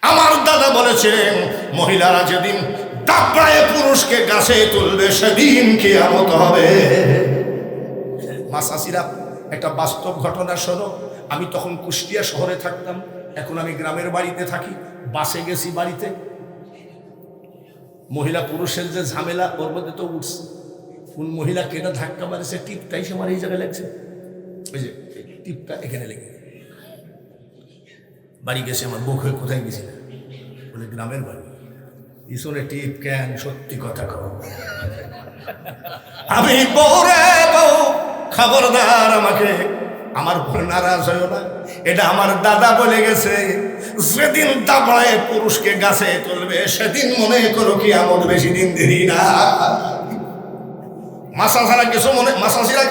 আমার দাদা বলেছিলেন মহিলারা যেদিন দাপড়ায় পুরুষকে গাছে তুলবে সেদিন কিয়ামত হবে। মাসাসিরা একটা বাস্তব ঘটনা শোনো। আমি তখন কুষ্টিয়া শহরে থাকতাম, এখন আমি গ্রামের বাড়িতে থাকি। বাসে গেছি বাড়িতে, মহিলা পুরুষের যে ঝামেলা ওর মধ্যে তো উঠছে। কোন মহিলা কেটা ধাক্কা মারেছে, টিপটাই সে আমার এই জায়গায় লাগছে, ওই যে টিপটা এখানে লেগে। বাড়ি গেছে আমার বুক হয়ে, কোথায় গেছি না বলে গ্রামের বাড়ি। ঈশ্বরে টিপ কেন, সত্যি কথা কও। আমি বউরে বউ, খবরদার আমাকে আমার উপর নারাজ হইও না। এটা আমার দাদা বলে গেছে, যেদিন দাবড়ায় পুরুষকে গাছে তুলবে সেদিন মনে করো কিয়ামত বেশি দিন দেরি না। মাসাসিরা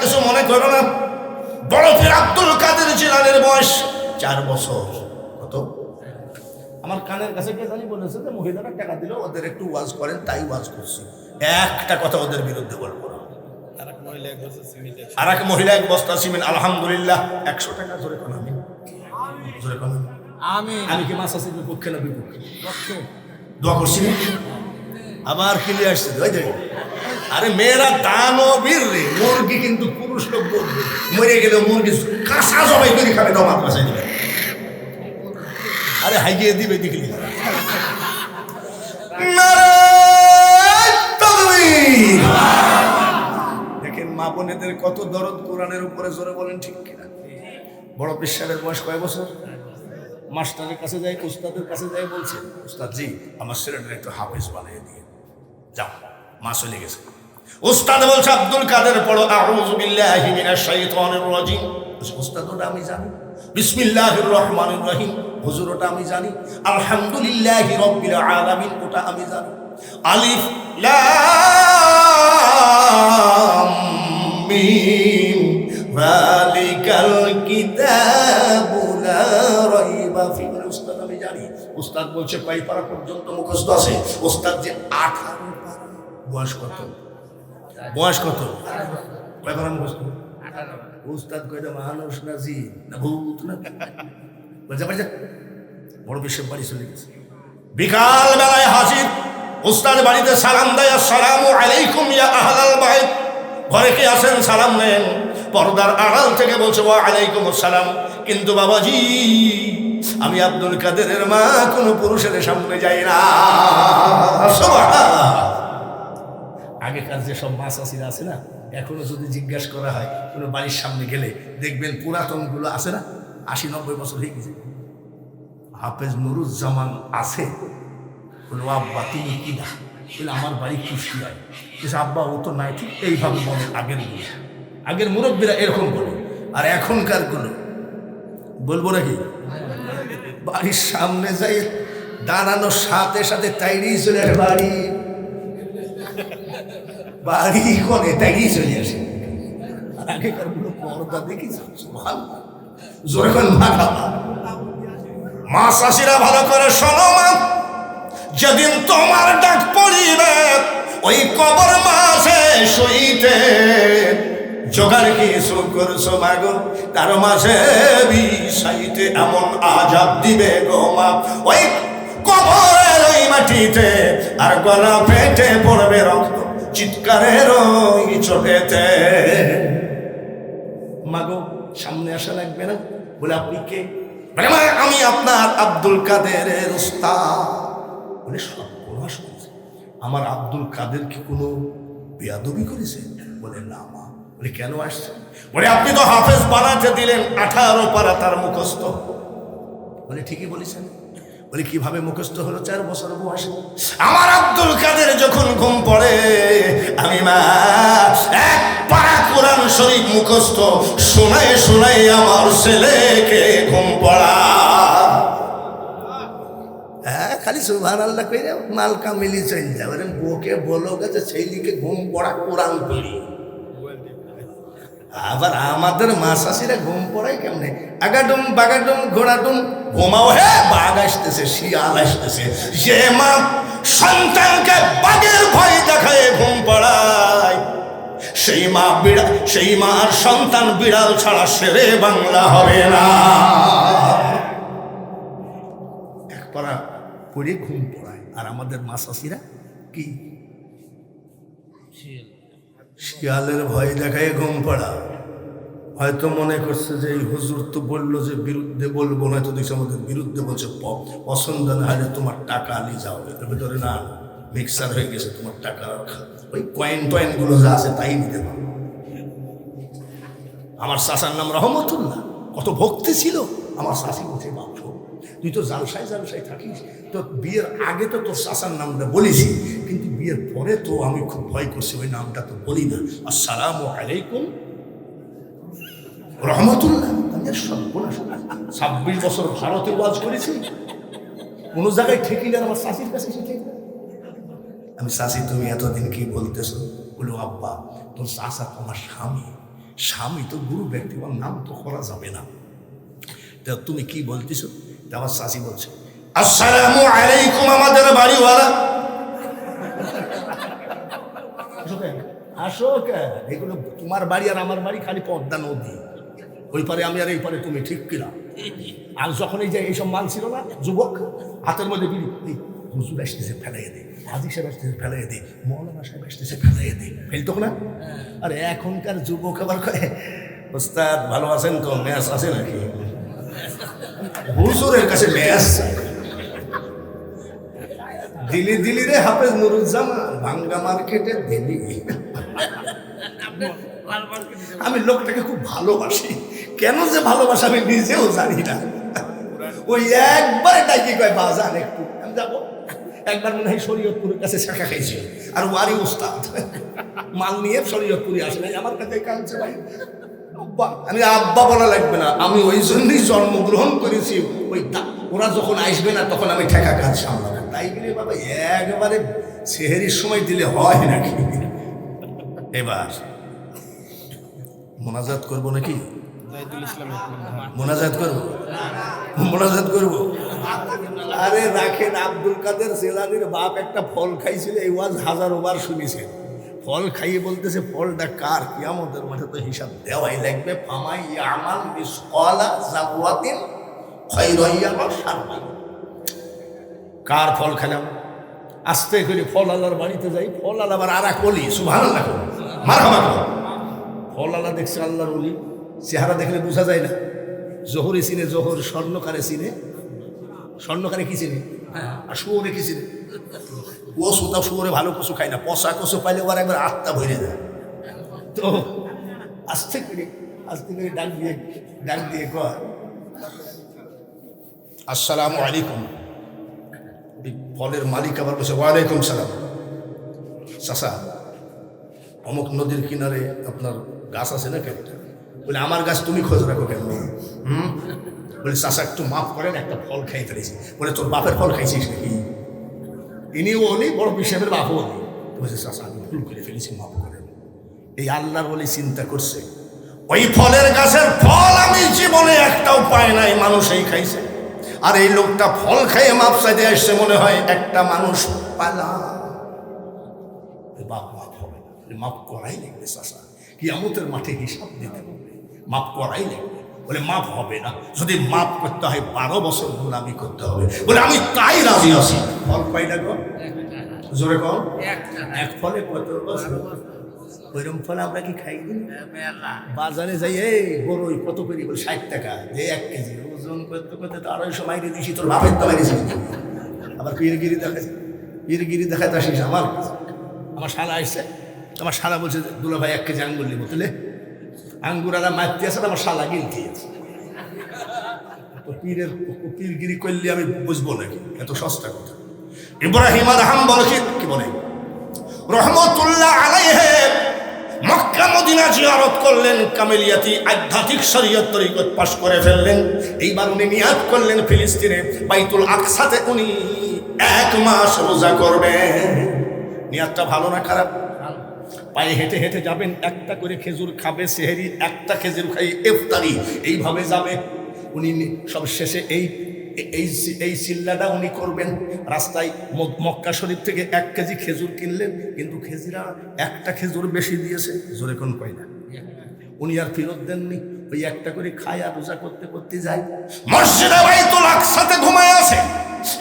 কিছু মনে করো না। বড় পীর আব্দুল কাদের জিলানীর বয়স 4 বছর। কত? আমার কানের কাছে কে জানি বলেছে যে মহিলারা টাকা দিলেও ওদের একটু ওয়াজ করেন, তাই ওয়াজ করছি। একটা কথা ওদের বিরুদ্ধে বলবো না। আর এক মহিলা 1 বস্তা সিমেন্ট, আলহামদুলিল্লাহ 100 টাকা। জোরে কোন আমি, জোরে কোন আমি কি মাসাসিদের পক্ষে না বিপক্ষে? দোয়া করছি না, আবার কিনে আসছে। আরে মেয়েরা দানবীর রে, মুরগি কিন্তু পুরুষ লোক বলবে, মরে গেলে মুরগি কাঁচা জবাই করে খাবে, দমাত বাসায় দিবে। আরে হাইয়ে দিবে দেখলি। দেখেন মা বোনেদের কত দরদ কোরআনের উপরে, জোরে বলেন ঠিক কিনা? বড় পীর সাহেবের বয়স কয় বছর? মাস্টারের কাছে যাই, উস্তাদের কাছে যাই, বলছে উস্তাদ জি আমার ছেলেটার একটু হাফেজ বানিয়ে দিয়ে যাও। মা চলে গেছে। উস্তাদ বলছে আব্দুল কাদের পড়ো আউযু বিল্লাহি মিনাশ শাইতানির রাজিম। উস্তাদ ওটা আমি জানি, বিসমিল্লাহির রহমানির রহিম হুজুর ওটা আমি জানি, আলহামদুলিল্লাহি রাব্বিল আলামিন ওটা আমি জানি, আলিফ লাম মিম যালিকাল কিতাবু লা রাইবা ফিহি। উস্তাদ আমি জানি। উস্তাদ বলছে কয় পারা পর্যন্ত মুখস্থ আছে? উস্তাদ যে 18 পারা। বয়স কত? বয়স কত? কয় পারা মুখস্থ? 18। উস্তাদ কয়টা মানুষ না জিন না ভূত না? বলছে বড় বিশ্বের বাড়ি চলে গেছে। বিকাল বেলায় হাজির উস্তাদ বাড়িতে, সালাম দেয়, আসসালামু আলাইকুম ইয়া আহলাল বাইত। ঘরে কে আছেন? সালাম নেন। পর্দার আড়াল থেকে বলছে ওয়া আলাইকুম আসসালাম। কিন্তু বাবাজি আমি আব্দুল কাদেরের মা কোনো পুরুষের সামনে যাই না। আগেকার যে সব মাসাসিরা আছে না, এখনো যদি জিজ্ঞাসা করা হয় কোনো বাড়ির সামনে গেলে দেখবেন পুরাতনগুলো আছে না, 80-90 বছর হয়ে গেছে। হাফেজ নুরুজ্জামান আছে, বললো আব্বা তুমি কি না? বলে আমার বাড়ি কুষ্টিয়ায়। কিন্তু আব্বা ও তো নাই। ঠিক এইভাবে বলে আগের মুরব্বীরা এরকম বলে। আর এখনকার গুলো বলবো নাকি? বাড়ির সামনে যাই দাঁড়ানোর সাথে সাথে তাইড়েই চলে আসে বাড়ি, বাড়ি করে তাইড়েই চলে আসে। আর আগেকার গুলো পর্দা দেখিস জোরে কোন ভাগা। মাসাসিরা ভালো করে শোনো মা, যেদিন তোমার ডাক পড়িবে ওই কবর মাঝে শুইতে জোগাড় কিছু করছো মাগো, তার মাঝে বিষাইতে এমন আজাব দিবে গো মা ওই কবরের ওই মাটিতে। আর গলা পেটে পড়বে রক্ত চিৎকারের ওই চোখেতে। মাগো সামনে আসা লাগবে না। বলে আপনি কে? বলে আমি আপনার আব্দুল কাদেরের উস্তাদ। বলে সর্বনাশ করেছে, আমার আব্দুল কাদের কি কোনো বেয়াদবি করেছে? বলে না মা। বলে কেন আসছে? বলে আপনি তো হাফেজ বানাতে দিলেন 18 পারা তার মুখস্থ। বলে ঠিকই বলেছেন। বলে কিভাবে মুখস্থ হলো? 4 বছর বয়সে। আমার আব্দুল কাদের যখন ঘুম পড়ে আমি মা 1 পারা কোরআন শরীফ মুখস্থ শোনায় শোনায় আমার ছেলেকে ঘুম পড়া। হ্যাঁ, খালি সুবহানাল্লাহ কইরে মালকা মিলি চল যাও। বউকে বলো গেছে ছেলেকে ঘুম পড়া কোরআন পড়ি। আবার আমাদের মাসাসিরা ঘুম পড়ায় কেমনে? আগাডুম বাগাডুম ঘোড়াডুম ঘুমাও। হে বাঘ আসতেছে, শিয়াল আসতেছে। যে মা সন্তানকে বাঘের ভয় দেখায় ঘুম পড়ায়, সেই মা আর সন্তান বিড়াল ছাড়া শেরে বাংলা হবে না। 1 পারা করে ঘুম পড়ায়। আর আমাদের মা চাষিরা কি শিয়ালের ভয় দেখায় ঘুম পড়া। হয়তো মনে করছে যে এই হুজুর তো বললো যে বিরুদ্ধে বলবো না, তো দেখছি আমাদের বিরুদ্ধে বলছে পছন্দ না হলে তোমার টাকা নিয়ে যাও। এর ভিতরে না মিক্সার হয়ে গেছে, তোমার টাকা ওই কয়েনগুলো যা আছে তাই নিতে পারো। আমার চাচার নাম রহমতুল্লাহ, কত ভক্তি ছিল। আমার শাশি বলছে বাপু তুই তো জালসায় থাকিস, তো বিয়ের আগে তো তোর চাচার নামটা বলেছি, কিন্তু বিয়ের পরে তো আমি খুব ভয় করছি, ওই নামটা তো বলি না। আসসালামু আলাইকুম রহমতুল্লাহ। 26 বছর ভারতে ওয়াজ করেছি, কোনো জায়গায় ঠিকই না। আমার শাশির কাছে শিখে আমি শাশি তুমি এতদিন কি বলতেছো? বলো আব্বা তোর চাচা তোমার স্বামী তো গুরু ব্যক্তি, আমার নাম তো করা যাবে না। তা তুমি কি বলতেছো? আমার শাশি বলছে আসসালামু আলাইকুম আমাদের বাড়িওয়ালা। আসো কেন? এগুলো তোমার বাড়ি আর আমার বাড়ি খালি পদ্মা নদী, ওই পারে আমি আর এই পারে তুমি, ঠিক কিনা? আর যখন এই যে এইসব মাল ছিল না, যুবক হাতের মধ্যে বিড়ি, হুজুর আসতেছে ফেলাইয়ে দে, হাজি সাহেব আসতেছে ফেলাইয়ে দে, মৌলানা সাহেব আসতেছে ফেলাইয়ে দে, ফেলতো না? আর এখনকার যুবক আবার কয়ে ওস্তাদ ভালো আছেন তো, ম্যাচ আছে নাকি? হুজুরের কাছে ম্যাচ দিলি রে হাফেজ নুরুজ্জামান, ভাঙ্গা মার্কেটে দিলি। আমি লোকটাকে খুব ভালোবাসি, কেন যে ভালোবাসি আমি নিজেও জানি না। ওই একবার ডাকি কয় বাজান একটু, আমি যাবো। একবার মনে হয় শরীয়তপুরের কাছে শাখা খাইছে, আর ওয়ারি উস্তাদ মাল নিয়ে শরীয়তপুরে আসে নাই, আমার কাছে কাঁদছে ভাই। আমি আব্বা বলা লাগবে না, আমি ওই জন্যই জন্মগ্রহণ করেছি। ওই ওরা যখন আসবে না তখন আমি ঠেকা কাজ সামলাবো। তাই বলে বাবা একবারে সেহেরির সময় দিলে হয় নাকি? এবার মোনাজাত করবো নাকি? মোনাজাত করবো। আরে রাখেন, আব্দুল কাদের জিলানীর বাপ একটা ফল খাইছিল, এই ওয়াজ 1000 বার শুনেছেন। ফল খাইয়ে বলতেছে ফলটা কার? কিয়ামতের মাঠে তো হিসাব দেওয়াই লাগবে। ফামাই ইয়ামাল মিসকালা যাররাতিন খায়রান ইয়ারা শাররান। কার ফল খেলাম? আস্তে করে ফল আলার বাড়িতে যাই, ফল আলা আবার আর এক অলি, সুবহানাল্লাহ মারহাবা। ফল আলা দেখছে আল্লাহর অলি, চেহারা দেখলে বোঝা যায় না। জোহরে চিনে জোহর, স্বর্ণকারে চিনে স্বর্ণকারে কি চিনে, আর শুয়োরে কি চিনে? ও সুতা শুয়োরে ভালো কচু খায় না, পচা কচু পাইলে ওর একবার আত্মা ভরে যায়। তো আস্তে করে ডাক দিয়ে কয় আসসালামু আলাইকুম। ফলের মালিক আবার বলছে ওয়ালাইকুম সালাম। চাচা অমুক নদীর কিনারে আপনার গাছ আছে না কেন? বলে আমার গাছ তুমি খোঁজ রাখো কেন? বলে চাচা একটু মাফ করেন, একটা ফল খাই ফেলেছি। বলে তোর বাপের ফল খাইছিস নাকি? ইনিও অলি, বড় বিশেষের বাপও অলি। বলছে চাচা আমি ভুল করে ফেলেছি, মাফ করেন। এই আল্লাহর বলে চিন্তা করছে ওই ফলের গাছের ফল আমি জীবনে একটাও পাই নাই, মানুষই খাইছে। আর এই লোকটা ফল খাইয়ে মাপ চাইতে আসছে, মনে হয় একটা মানুষ পালা। বাপ মাফ হবে না, মাফ করাই লাগবে চাচা, কিয়ামতের মাঠে হিসাব দিতে হবে, মাফ করাই লাগবে। বলে মাফ হবে না, যদি মাফ করতে হয় 12 বছর গোলামি করতে হবে। বলে আমি তাই রাজি আছি। ফল পাইলা গো, জোরে কম, এক ফলে কত বছর? ওইরকম ফল আমরা কি খাই? বাজারে যাই এই বড়ই কত করি? বলে 60 টাকা, যে 1 কেজি। ওজন করতে করতে তো 250 মাইরে দিছি, তোর বাপের তো মাইরেছি। আবার গিরি দেখাতে আসিস আমার কাছে। আমার শালা আসছে, আমার শালা বলছে দুলা ভাই 1 কেজি আঙ্গুর নিবো। তাহলে আঙ্গুর আর মারতে আছে, আমার শালা গিলতে আছে। তো পীরগিরি করলে আমি বুঝবো নাকি? এত সস্তা কথা। ইব্রাহিম আদহাম বলে কি বলে রহমতুল্লাহ আলাইহি মক্কা মদিনা জিয়ারত করলেন, কামেলিয়াতি আধ্যাত্মিক শরীয়ত তরিকত পাশ করে ফেললেন। এইবার উনি নিয়াত করলেন ফিলিস্তিনে বাইতুল আকসাতে উনি 1 মাস রোজা করবেন। নিয়াতটা ভালো না খারাপ? পায়ে হেঁটে হেঁটে যাবেন, একটা করে খেজুর খাবে সেহেরি, একটা খেজুর খাই ইফতারি, এইভাবে যাবে উনি। সব শেষে এই চিল্লাটা উনি করবেন। রাস্তায় মক্কা শরীফ থেকে 1 কেজি খেজুর কিনলেন, কিন্তু খেজিরা একটা খেজুর বেশি দিয়েছে, জোরে কোন কয় না। উনি আর ফেরত দেননি, ওই একটা করে খায় আর রোজা করতে করতে যায়। মসজিদে বাইতুল আকসাতে ঘুমায় আছে।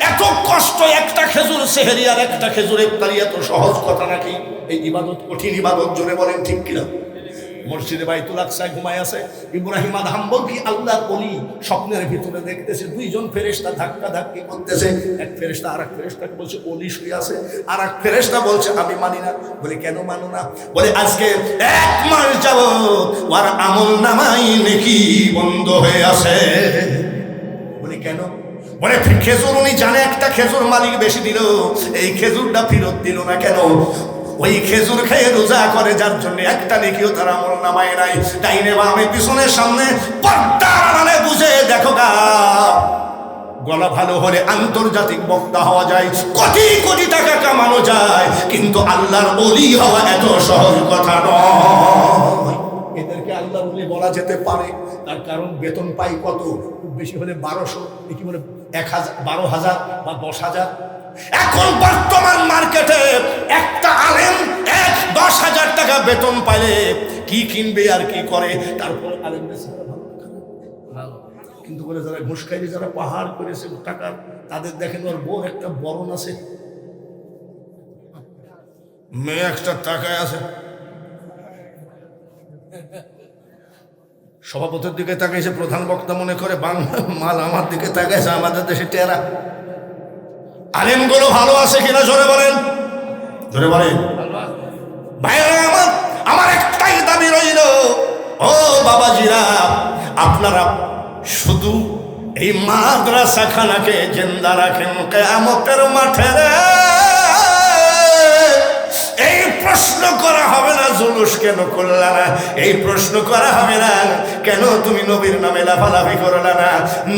এত কষ্ট, একটা খেজুর সেহরি আর একটা খেজুর ইফতারি এত সহজ কথা নাকি? এই ইবাদত কঠিন ইবাদত, জোরে বলেন ঠিক কিনা? মসজিদে বাইতুল আকসায় ঘুমায় আছে ইব্রাহিম আদহাম বলকি আল্লাহর ওলি, স্বপ্নের ভিতরে দেখতেছে দুইজন ফেরেশতা ধাক্কা ধাক্কি করতেছে। এক ফেরেশতা আর এক ফেরেশতাকে বলছে ওলি শুয়ে আছে, আর এক ফেরেশতা বলছে আমি মানি না। বলে কেন মানো না? বলে আজকে 1 মাস যাবত ওর আমল নামাই নেকি বন্ধ হয়ে আছে। বলে কেন? বলে খেজুর উনি জানে একটা খেজুর মালিক বেশি দিল, এই খেজুরটা ফেরত দিল না কেন? ওই খেজুর খেয়ে রোজা করে, যার জন্য একটা নেকিও তার আমল নামায় নাই। ডাইনে বামে পিছনে সামনে পর্দার আড়ালে বুঝে দেখো গা, গলা ভালো হলে আন্তর্জাতিক বক্তা হওয়া যায়, কোটি কোটি টাকা কামানো যায়, কিন্তু আল্লাহর ওলি হওয়া এত সহজ কথা নয়। এদেরকে আল্লাহর ওলি বলা যেতে পারে, তার কারণ বেতন পাই কত? খুব বেশি হলে 1200, কি বলে 1000, 12,000 বা 10,000। এখন বর্তমান মার্কেটে একটা আলেম 10,000 টাকা বেতন পাইলে কি কিনবে আর কি করে? তারপর আলেমদের ভালো, কিন্তু বলে যারা ঘুষ খাইবে, যারা পাহাড় করেছে টাকার, তাদের দেখেন ওর বউ একটা বরণ আছে, মেয়ে একটা টাকায় আছে, সভাপতির দিকে তাকাইছে, প্রধান বক্তা মনে করে বাংলা মাল আমার দিকে তাকাইছে, আমাদের দেশে টেরা। আলেমগুলো ভালো আছে কিনা জোরে বলেন, জোরে বলেন। ভাইরা আমার একটাই দাবি রইল, ও বাবাজিরা, আপনারা শুধু এই মাদ্রাসা খানাকে জিন্দা রাখেন কিয়ামতের মাঠে। এই প্রশ্ন করা হবে না জুলুস কেন করলা না, এই প্রশ্ন করা হবে না কেন তুমি নবীর নামে লাফালাফি করলা না।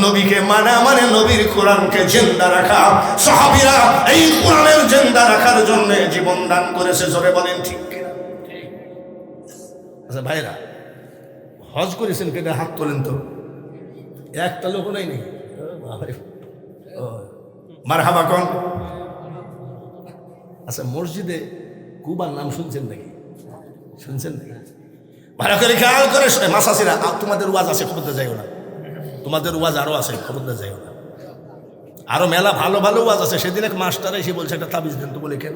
নবীকে মানা মানে নবীর কোরআনকে জিন্দা রাখা। সাহাবীরা এই কোরআনের জিন্দা রাখার জন্য জীবন দান করেছে, জোরে বলেন ঠিক কিনা? আচ্ছা ভাইরা, হজ করেছেন কেটে হাত তোলেন তো, একটা লোক নাই নাকি? মারহাবা কোন? আচ্ছা, মসজিদে কুবার নাম শুনছেন নাকি? শুনছেন নাকি? ভালো করে খেয়াল করে শুনে মাসাসিরা, তোমাদের ওয়াজ আছে, খবরদার যাইও না। তোমাদের ওয়াজ আরো আছে, খবরদার যাইও না। আরো মেলা ভালো ভালো ওয়াজ আছে। সেদিন এক মাস্টার এসে বলছে একটা তাবিজ দেন তো। বলে কেন?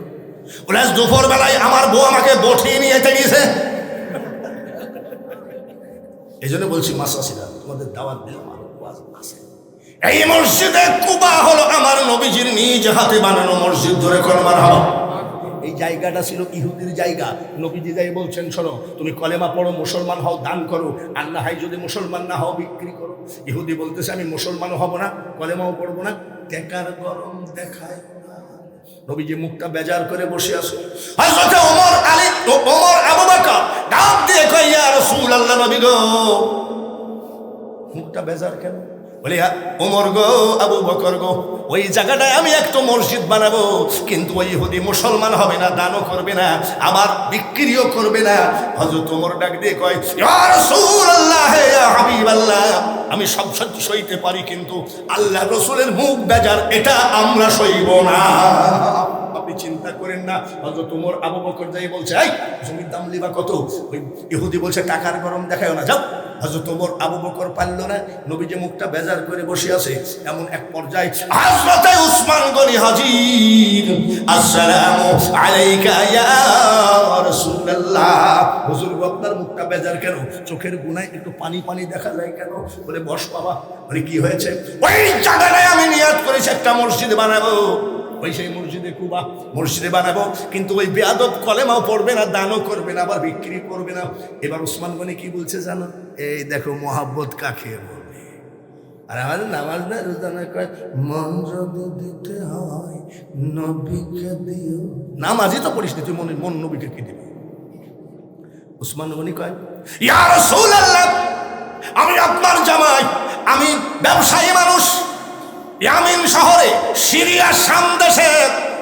বলে আজ দুপুর বেলায় আমার বউ আমাকে বঠিয়ে নিয়ে যেতে গিয়েছে। এই জন্য বলছি মাসাসিরা, তোমাদের দাওয়াত দিলাম, ওয়াজ আছে। এই মসজিদে কুবা হলো আমার নবীজির নিজ হাতে বানানো মসজিদ, ধরে কোন মারহাবা। এই জায়গাটা ছিল ইহুদির জায়গা। নবীজি যাই বলছেন, শোনো, তুমি কলেমা পড়ো, মুসলমান হও, দান করো, আর না হয় যদি মুসলমান না হও বিক্রি করো। ইহুদি বলতেছে আমি মুসলমানও হব না, কলেমাও পড়বো না, টেকার গরম দেখায় না। নবীজি মুখটা বেজার করে বসে আছে। হযরত ওমর, আলী, ওমর, আবু বকর ডাক দিয়ে কয়, ইয়া রাসূলুল্লাহ, নবী গো। মুখটা বেজার কেন? বলে ওমর গো, আবু বকর গো, ওই জায়গাটায় আমি একটা মসজিদ বানাবো, কিন্তু ওই ইহুদি মুসলমান হবে না, দানও করবে না, আবার বিক্রিও করবে না। হযরত ওমর ডাক দিয়ে কয়, ইয়া রাসূলুল্লাহ, ইয়া হাবিবাল্লাহ, আমি সব সহ্য সইতে পারি, কিন্তু আল্লাহ রাসূলের মুখ বেজার, এটা আমরা সইব না। আপনি চিন্তা করেন না। হযরত ওমর আবু বকর যাই বলছে, এই জমির দাম লিবা কত? ওই ইহুদি বলছে টাকার গরম দেখায় না, যাও। হযরত ওমর আবু বকর পারল না, নবীজি মুখটা বেজার করে বসে আছে। এমন এক পর্যায়ে হযরত উসমান গনি হাজির, আসসালামু আলাইকা ইয়া রাসূলুল্লাহ। হুজুর আপনার মুখটা বেজার কেন? চোখের গুনায় একটু পানি পানি দেখা যায় কেন? বলে বস বাবা। বলে কি হয়েছে? ওই জায়গায় আমি নিয়ত করেছি একটা মসজিদ বানাবো, ওই সেই মসজিদে কুবা মসজিদে বানাবো, কিন্তু ওই বেয়াদব কলেমাও পড়বে না, দানও করবে না, আবার বিক্রি করবে না। এবার উসমান গনি কি বলছে জানো? এই দেখো মহাব্বত কাকে বলে। আর আমাদের নামাজ না, রোজা না, কয় মন যদি দিতে হয় নবীকে দিও। নামাজই তো পড়িস না তুই, মন নবীকে কি দিবি? উসমান গনি কয়, ইয়া রাসূলুল্লাহ, আমি আপনার জামাই, আমি ব্যবসায়ী মানুষ, ইয়ামিন শহরে সিরিয়া শাম দেশে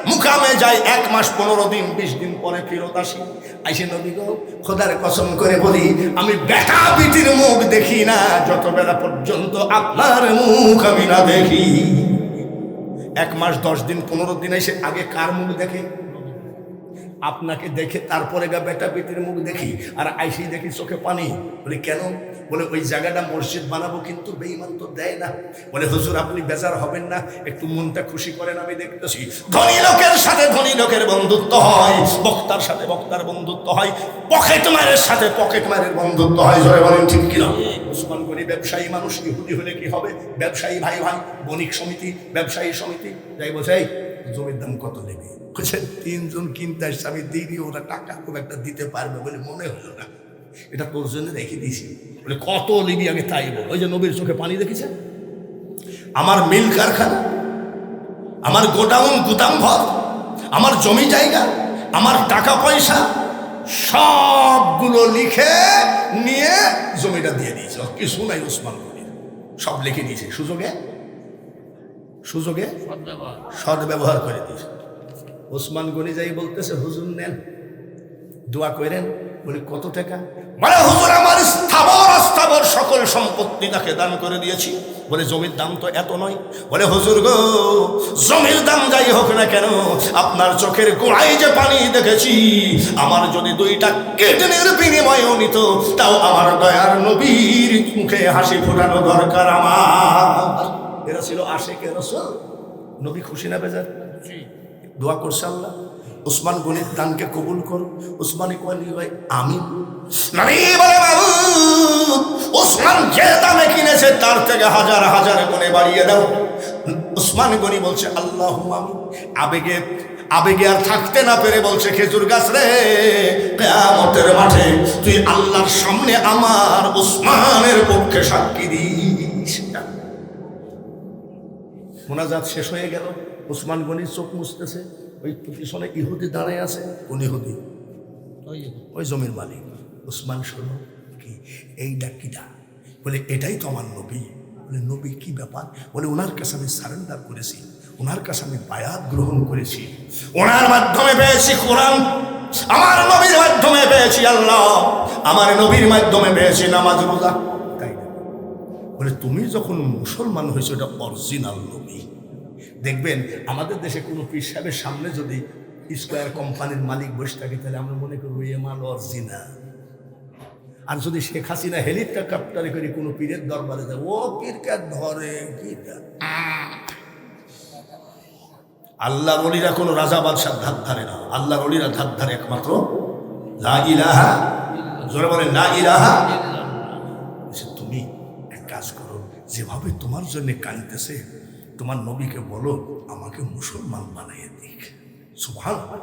মুকামে যাই, 1 মাস 15 দিন 20 দিন পরে ফেরত আসি। আইসে নবী গো, খোদার কসম করে বলি, আমি বেটা বিটির মুখ দেখি না যত বেলা পর্যন্ত আপনার মুখ আমি না দেখি। 1 মাস 10 দিন 15 দিন এসে আগে কার মুখ দেখে? আপনাকে দেখে তারপরে গা বেটা বেটির মুখ দেখি, আর আইসি দেখি চোখে পানি। বলে কেন? বলে ওই জায়গাটা মসজিদ বানাবো, কিন্তু বেঈমান তো দেয় না। বলে হুজুর আপনি বেজার হবেন না, একটু মনটা খুশি করেন, আমি দেখতেছি ধনী লোকের সাথে ধনী লোকের বন্ধুত্ব হয়, বক্তার সাথে বক্তার বন্ধুত্ব হয়, পকেট মারের সাথে পকেট মারের বন্ধুত্ব হয়। জোরে বলেন ঠিক কিনা? ওসমান গনি ব্যবসায়ী মানুষ, ইহুদি হলে কি হবে? ব্যবসায়ী ভাই ভাই, বণিক সমিতি, ব্যবসায়ী সমিতি, যাই বোঝাই জমির দাম কত নেবে? তিনজন কিনতে আসছে, আমি দিইনি, ওরা টাকা খুব একটা দিতে পারবে বলে মনে হলো না, এটা তোর জন্য রেখে দিয়েছি। বলে কত লিবি আগে তাই বল। ওই যে নবীর চোখে পানি দেখেছে। আমার মিল কারখানা, আমার গোডাউন গুদাম ঘর, আমার জমি জায়গা, আমার টাকা পয়সা সবগুলো লিখে নিয়ে জমিটা দিয়ে দিয়েছে। কিছু নাই ওসমান গনির, সব লিখে দিয়েছে। সুযোগে সুযোগে সদ ব্যবহার করে দিয়েছে। ওসমান গনি যাই বলতেছে হুজুর নেন, দোয়া করেন। বলে কত টাকা? বলে হুজুর আমার স্থাবর অস্থাবর সকল সম্পত্তি তাকে দান করে দিয়েছি। বলে জমির দাম তো এত নয়। বলে হুজুর গো, জমির দাম যাই হোক না কেন, আপনার চোখের গোড়ায় যে পানি দেখেছি, আমার যদি 2টা কিডনির বিনিময়েও নিত, তাও আমার দয়ার নবীর মুখে হাসি ফোটানো দরকার আমার। এরা ছিল আশিকে রাসূল। নবী খুশি না বেজার? দোয়া করছে আল্লাহ ওসমান গনির দানকে কবুল করো। ওসমানী কলি ভাই আমি নবী বলে ওসমান যে দামে কিনেছে তার থেকে হাজার হাজার গুণে বাড়িয়ে দাও। ওসমান গনি বলছে আল্লাহুম্মা আমিন। আবেগে আবেগে আর থাকতে না পেরে বলছে খেজুর গাছ রে, কিয়ামতের মাঠে তুই আল্লাহর সামনে আমার ওসমানের পক্ষে সাক্ষী দিস। মোনাজাত শেষ হয়ে গেল। ওসমান গনির চোখ মুছতেছে, ওই পিছনে ইহুদি দাঁড়ায় আছে। কোন ইহুদি? ওই জমির মালিক। ওসমান শোনো কি এই ডাকিটা? বলে এটাই তো আমার নবী। বলে নবী কি ব্যাপার? বলে ওনার কাছে আমি সারেন্ডার করেছি, ওনার কাছে আমি বায়াত গ্রহণ করেছি, ওনার মাধ্যমে পেয়েছি কোরআন, আমার নবীর মাধ্যমে পেয়েছি আল্লাহ, আমার নবীর মাধ্যমে পেয়েছি নামাজ রোজা। তাই না? বলে তুমি যখন মুসলমান হয়েছো এটা অরিজিনাল নবী। দেখবেন আমাদের দেশে কোনো পীর সাহেবের সামনে যদি স্কয়ার কোম্পানির মালিক বসে থাকে, তাহলে আমরা মনে করবো এ মাল অরিজিনাল। আর যদি শেখ হাসিনা হেলিকপ্টারে করে কোনো পীরের দরবারে যায়, ও পীরকে ধরে কি? আল্লাহর ওলিরা কোনো রাজা বাদশার ধার ধারে না, আল্লাহর ওলিরা ধার ধারে একমাত্র লা ইলাহা, জোরে বলেন লা ইলাহা। তুমি এক কাজ করো, যেভাবে তোমার জন্য কাঁদতেছে তোমার নবীকে বলো আমাকে মুসলমান বানাইয়ে দিক। সুবহানাল্লাহ।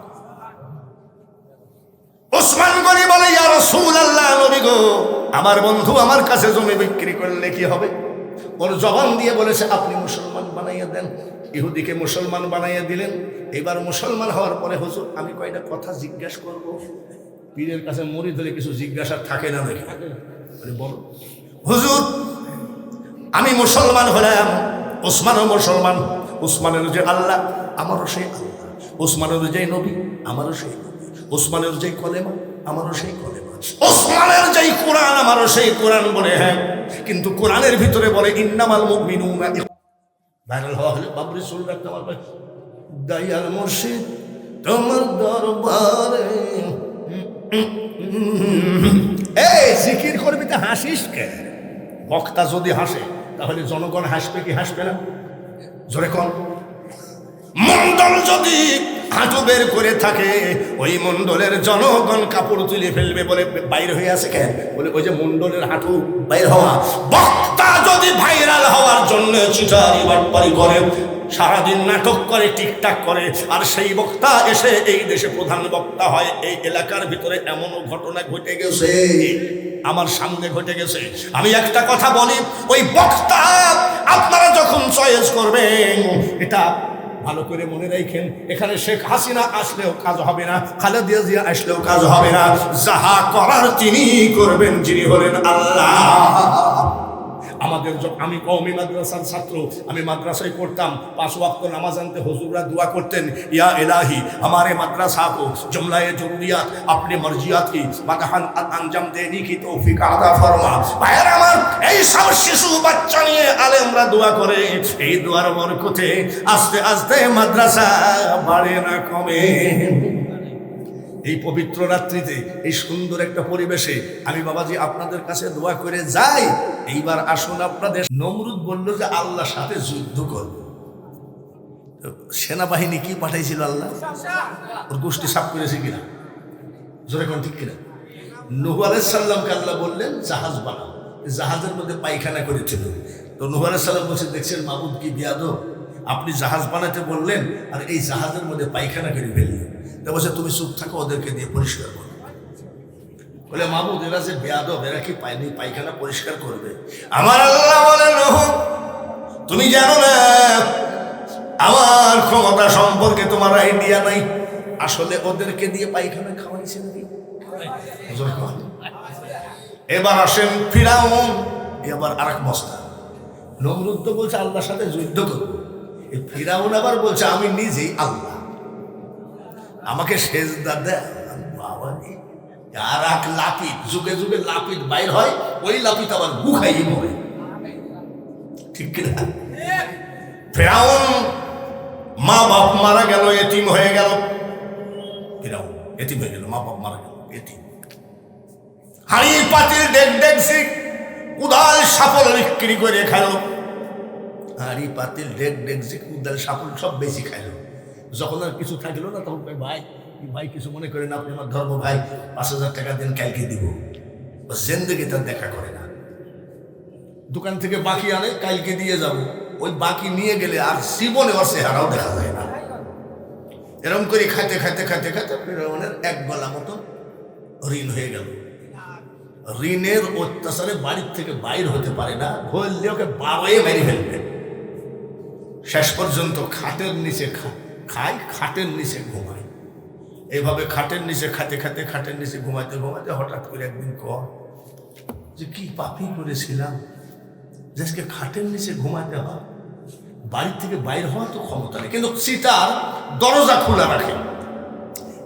ওসমান গনি বলে ইয়া রাসূলুল্লাহ, নবী গো আমার বন্ধু আমার কাছে জমি বিক্রি করলে কি হবে? ওর জবান দিয়ে বলেছে আপনি মুসলমান বানাইয়া দেন। ইহুদিকে মুসলমান বানাইয়া দিলেন। এবার মুসলমান হওয়ার পরে হুজুর আমি কয়টা কথা জিজ্ঞাসা করব। পীরের কাছে মুরিদ হলে কিছু জিজ্ঞাসা থাকে না নাকি? বলো হুজুর আমি মুসলমান হলাম। ওসমানও মুসলমান। ওসমানের যে আল্লাহ আমারও সেই আল্লাহ, ওসমানের যে নবী আমারও সেই নবী, ওসমানের যে কলেমা আমারও সেই কলেমা, ওসমানের যেই কোরআন আমারও সেই কোরআন। বলে হ্যাঁ, কিন্তু কোরআনের ভিতরে বলে ইন্নামাল মুমিনুনা। ভাইরাল হওয়া হলে বাবরি চুল রাখতে আমার দয়াল মুর্শিদ তোমার দরবারে এই জিকির করবি তো হাসিস কে? বক্তা যদি হাসে তাহলে জনগণ হাসবে কি হাসবে না? জোরে কর। মন্ডল যদি হাঁটু বের করে থাকে ওই মন্ডলের জনগণ কাপড় তুলে ফেলবে। বলে বাইর হয়ে আছে কেন? বলে ওই যে মন্ডলের হাঁটু বাইর হওয়া। বক্তা যদি ভাইরাল হওয়ার জন্য চিটারি বাটপারি করে, সারাদিন নাটক করে, টিকটাক করে, আর সেই বক্তা এসে এই দেশে প্রধান বক্তা হয়, এই এলাকার ভিতরে এমনও ঘটনা ঘটে গেছে, আমার সামনে ঘটে গেছে। আমি একটা কথা বলি, ওই বক্তা আপনারা যখন চয়েস করবেন এটা ভালো করে মনে রাখেন, এখানে শেখ হাসিনা আসলেও কাজ হবে না, খালেদা জিয়া আসলেও কাজ হবে না। যাহা করার তিনি করবেন, যিনি হলেন আল্লাহ। আমাদের আমি কওমি মাদ্রাসার ছাত্র, আমি মাদ্রাসায় পড়তাম। 5 ওয়াক্ত নামাজ আনতে হুজুররা দোয়া করতেন, ইয়া ইলাহি हमारे মাদ্রাসা को जुमलाए जरूरियात अपनी मर्जियात की मदहन अंजाम देने की तौफीक अता फरमा। ভাইরা আমার, এই সব শিশু বাচ্চা নিয়ে আলেমরা দোয়া করে, এই দোয়ার বরকতে আস্তে আস্তে মাদ্রাসা বাড়ে না কমে। এই পবিত্র রাত্রিতে এই সুন্দর একটা পরিবেশে আমি বাবাজি আপনাদের কাছে দোয়া করে যাই। এইবার আসুন আপনাদের। নমরুদ বলল যে আল্লাহর সাথে যুদ্ধ করব। সেনাবাহিনী কি পাঠাইছিল আল্লাহ? ওর গোষ্ঠী সাফ করেছে কিনা? জোরে কোন ঠিক কিনা? নূহ আলাইহিস সালামকে আল্লাহ বললেন জাহাজ বানাও, জাহাজের মধ্যে পায়খানা করেছিল। তো নূহ আলাইহিস সালাম বলছে, দেখছেন মাবুদ কি বিয়াদব, আপনি জাহাজ বানাতে বললেন আর এই জাহাজের মধ্যে পায়খানা করে ফেললেন। তা বলছে তুমি চুপ থাকো, ওদেরকে দিয়ে পরিষ্কার করো। বলে মাবুদ এরা যে বেয়াদব, এরা কি পায়খানা পরিষ্কার করবে? আমার আল্লাহ বলেন নূহ তুমি জানো না আমার ক্ষমতা সম্পর্কে তোমার আইডিয়া নাই। আসলে ওদেরকে দিয়ে পায়খানা খাওয়াইছে নাকি? এবার আসেন ফিরাউন, এবার আরেক মস্তা। নমরুদ তো বলছে আল্লাহর সাথে যুদ্ধ করবো, এই ফিরাউন আবার বলছে আমি নিজেই আল্লাহ, আমাকে সেজদা দেয়। বাবা আর এক লাপিত, যুগে যুগে লাপিত বাইর হয়, ওই লাপিত আবার গুখাই মরে। ঠিক কিনা? ফিরাউন মা বাপ মারা গেল, এতিম হয়ে গেল। ফিরাউন এতিম হয়ে গেল, মা বাপ মারা গেল, এতিম। হাড়ি পাতিল ডেক ডেকছি উদাল সাপল বিক্রি করে খাইল। হাড়ি পাতিল ডেক ডেকছি উদাল সাপল সব বেশি খাইল। যখন আর কিছু থাকলো না তখন ভাই ভাই কিছু মনে করেন আপনি আমার ধর্ম ভাই, 5,000 টাকা দিন, কালকে দিব। জিন্দেগি তার দেখা করে না। দোকান থেকে বাকি আনে, কালকে দিয়ে যাব। ওই বাকি নিয়ে গেলে আর জীবনে ওর চেহারাও দেখা যায় না। এরকম করে খাইতে খাইতে খাইতে খাইতে ফিরাউনের এক গলা মতো ঋণ হয়ে গেল। ঋণের অত্যাচারে বাড়ির থেকে বাইর হতে পারে না, ধরলে ওকে বাবাই মেরে ফেলবে। শেষ পর্যন্ত খাটের নিচে খায়, খাটের নিচে ঘুমায়। এইভাবে খাটের নিচে খাতে খাতে খাটের নিচে ঘুমাইতে ঘুমাইতে হঠাৎ করে একদিন কর যে কি পাপি করেছিলাম, আজকে খাটের নিচে ঘুমাতে হয়। বাড়ির থেকে বাইর হওয়ার তো ক্ষমতা নেই, কিন্তু চিতার দরজা খোলা রাখে।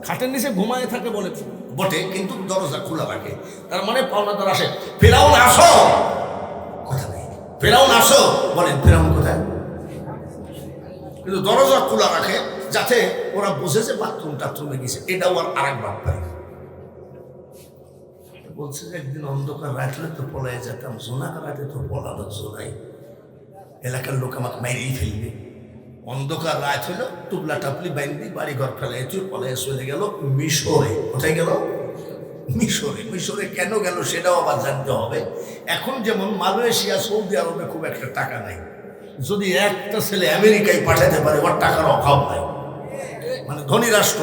খাটের নিচে ঘুমায় থাকে বলে বটে, কিন্তু দরজা খোলা রাখে। তার মানে পাওনাদার আসে, ফিরাউন আসো, কথা নেই, ফিরাউন আসো বলেন, ফিরাউন কোথায়? কিন্তু দরজা খোলা রাখে যাতে ওরা বুঝে যে বাথরুম টাথরুমে গেছে। এটাও আর এক বাপ পাই বলছে যে একদিন অন্ধকার রাখলে তো পলায় যেতাম, জোনাকার রাতে তো পলানো জোনাই, এলাকার লোক আমাকে মেরেই ফেলবে। অন্ধকার রাত হলো, টুপলা টাপলি বাইন্দি বাড়ি ঘর ফেলাই পলায় চলে গেল মিশরে। কোথায় গেল? মিশরে। মিশরে কেন গেল সেটাও আবার জানতে হবে। এখন যেমন মালয়েশিয়া, সৌদি আরবে খুব একটা টাকা নাই, যদি একটা ছেলে আমেরিকায় পাঠাতে পারে ওর টাকার অভাব নাই, মানে ধনী রাষ্ট্র।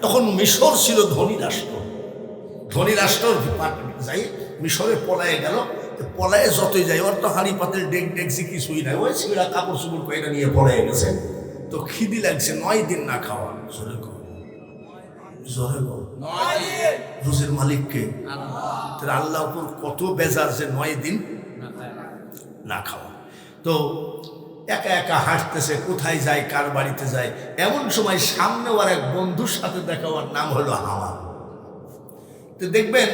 তখন মিশর ছিল ধনী রাষ্ট্র। ধনী রাষ্ট্র যাই মিশরে পলায় গেল। পলায় যতই যায়, ওর তো হাঁড়ি পাতের ডেক ডেকছি কিছুই নাই, ওই ছেলেরা কাপড় চুপড় কয়টা নিয়ে পলায় গেছে। তো খিদি লাগছে, 9 দিন না খাওয়া। জোরে গো, জোরে গো, রোজের মালিককে আল্লাহ উপর কত বেজার যে 9 দিন না খাওয়া। তো একা একা হাঁটতেছে, কোথায় যায়, কার বাড়িতে যায়। এমন সময় সামনে ওর এক বন্ধুর সাথে দেখা, ওর নাম হলো হাওয়া। তো দেখবেন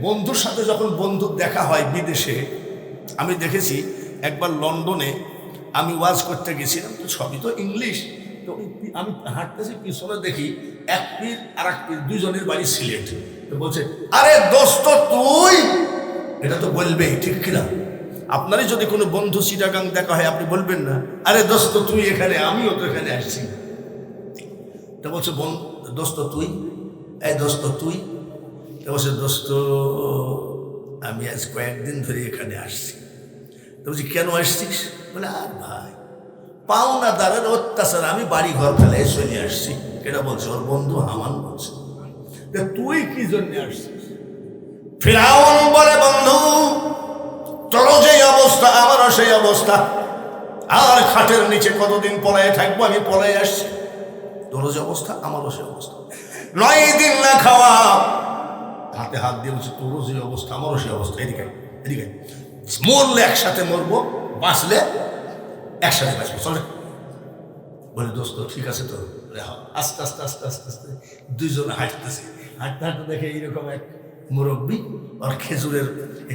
বন্ধুর সাথে যখন বন্ধুর দেখা হয় বিদেশে, আমি দেখেছি একবার লন্ডনে আমি ওয়াজ করতে গেছিলাম, তো সবই তো ইংলিশ। তো আমি হাঁটতেছি, পিছনে দেখি এক পীর আর এক পীর, দুজনের বাড়ি সিলেট। তো বলছে, আরে দোস্ত তুই, এটা তো বলবেই, ঠিক কিনা? আপনারই যদি কোনো বন্ধু চিটাগাং দেখা হয়, আপনি বলবেন না আরে দোস্ত তুই এখানে, আমিও তো এখানে আসছি। তা বলছে দোস্ত তুই, এই দোস্ত তুই। তা বলছে দোস্ত আমি আজ কয়েকদিন ধরে এখানে আসছি। তো বলছি কেন আসছিস? বলে আর ভাই পাওনাদারের অত্যাচার, আমি বাড়ি ঘর ফেলে চলে আসছি। এটা বলছে ওর বন্ধু হামান বলছে। তুই কি জন্য আসছিস? ফিরাউন বলে বন্ধু তোরও যেই অবস্থা আমারও সেই অবস্থা, আর খাটের নিচে কতদিন পলায় থাকবো, আমি পলায় আসছি। তোরও যে অবস্থা আমারও সেই অবস্থা, 9 দিন না খাওয়া। হাতে হাত দিয়ে বলছে তোরও যে অবস্থা আমারও সেই অবস্থা, এদিকে এদিকে, মরলে একসাথে মরবো, বাঁচলে একসাথে বাঁচবো, চলে। বলে দোস্ত ঠিক আছে তো। আস্তে আস্তে আস্তে আস্তে আস্তে দুইজন হাঁটতেছে, হাঁটতে হাঁটতে দেখে এইরকম এক মুরব্বী আর খেজুরের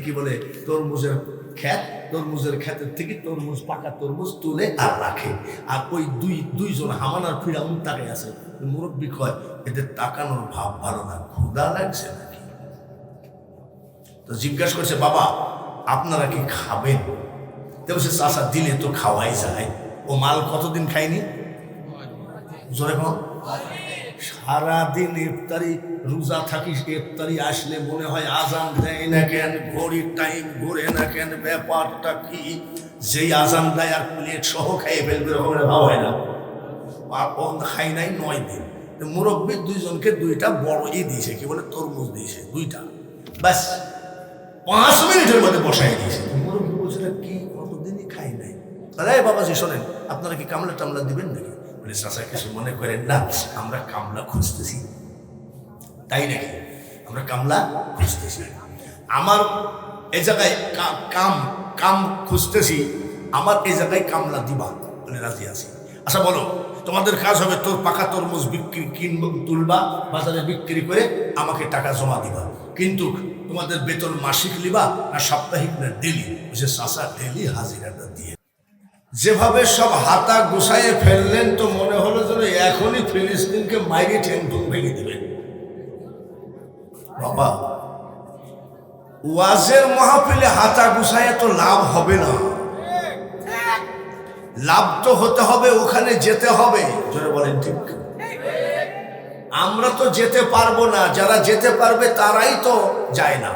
কি বলে তরমুজের খ্যাত তরমুজের ক্ষেতের থেকে তরমুজ, পাকা তরমুজ তুলে আর রাখে। আর ওই দুইজন হামানার ফিরাউন তাকে আছে। মুরব্বী কয়, এদের তাকানোর ভাব ভালো না, ক্ষুধা লাগছে নাকি? তো জিজ্ঞাসা করছে, বাবা আপনারা কি খাবেন? তো বলছে, চাচা দিলে তো খাওয়াই যায়। ও মাল কতদিন খায়নি? জোরে কোন? সারাদিন ইফতারি রোজা থাকিস, ইফতারি আসলে মনে হয় আজান দেয় না কেন, ঘড়ির টাইম ঘুরে না কেন, ব্যাপারটা কি? যেই আজান দেয় আর প্লেট সহ খাইয়ে ফেলবে, ওখানে ভাব হয় না। আর খাই নাই 9 দিন। মুরব্বী দুইজনকে 2টা বড় দিয়েছে, কি বলে তরমুজ দিয়েছে 2টা, ব্যাস 5 মিনিটের মধ্যে বসাই দিয়েছে। মুরব্বী বলছে, কি কতদিনই খাই নাই। আরে বাবাজি শোনেন, আপনারা কি কামলা টামলা দিবেন নাকি? বলে, চাচা কিছু মনে করেন না, আমরা কামলা খুঁজতেছি। তাই নাকি? আমরা কামলা খুঁজতেছি। আমার এই জায়গায় কাম খুঁজতেছি, আমার এই জায়গায় কামলা দিবা? বলে, রাজি আছি। আচ্ছা বলো, তোমাদের কাজ হবে তোর পাকা তরমুজ তুলবা, বাজারে বিক্রি করে আমাকে টাকা জমা দিবা, কিন্তু তোমাদের বেতন মাসিক লিবা না সাপ্তাহিক না ডেলি? বলছে, চাচা ডেলি হাজিরাটা দিয়ে। যেভাবে সব হাতা গুছাইয়ে ফেললেন তো মনে হলো যেন এখনই ফিলিস্তিনকে মাইরে ঠ্যাং ভেঙে দিবেন। বাবা, ওয়াজের মাহফিলে হাতা গুছাইয়ে তো লাভ হবে না, লাভ তো হতে হবে, ওখানে যেতে হবে। জোরে বলেন ঠিক? আমরা তো যেতে পারবো না, যারা যেতে পারবে তারাই তো যায় না।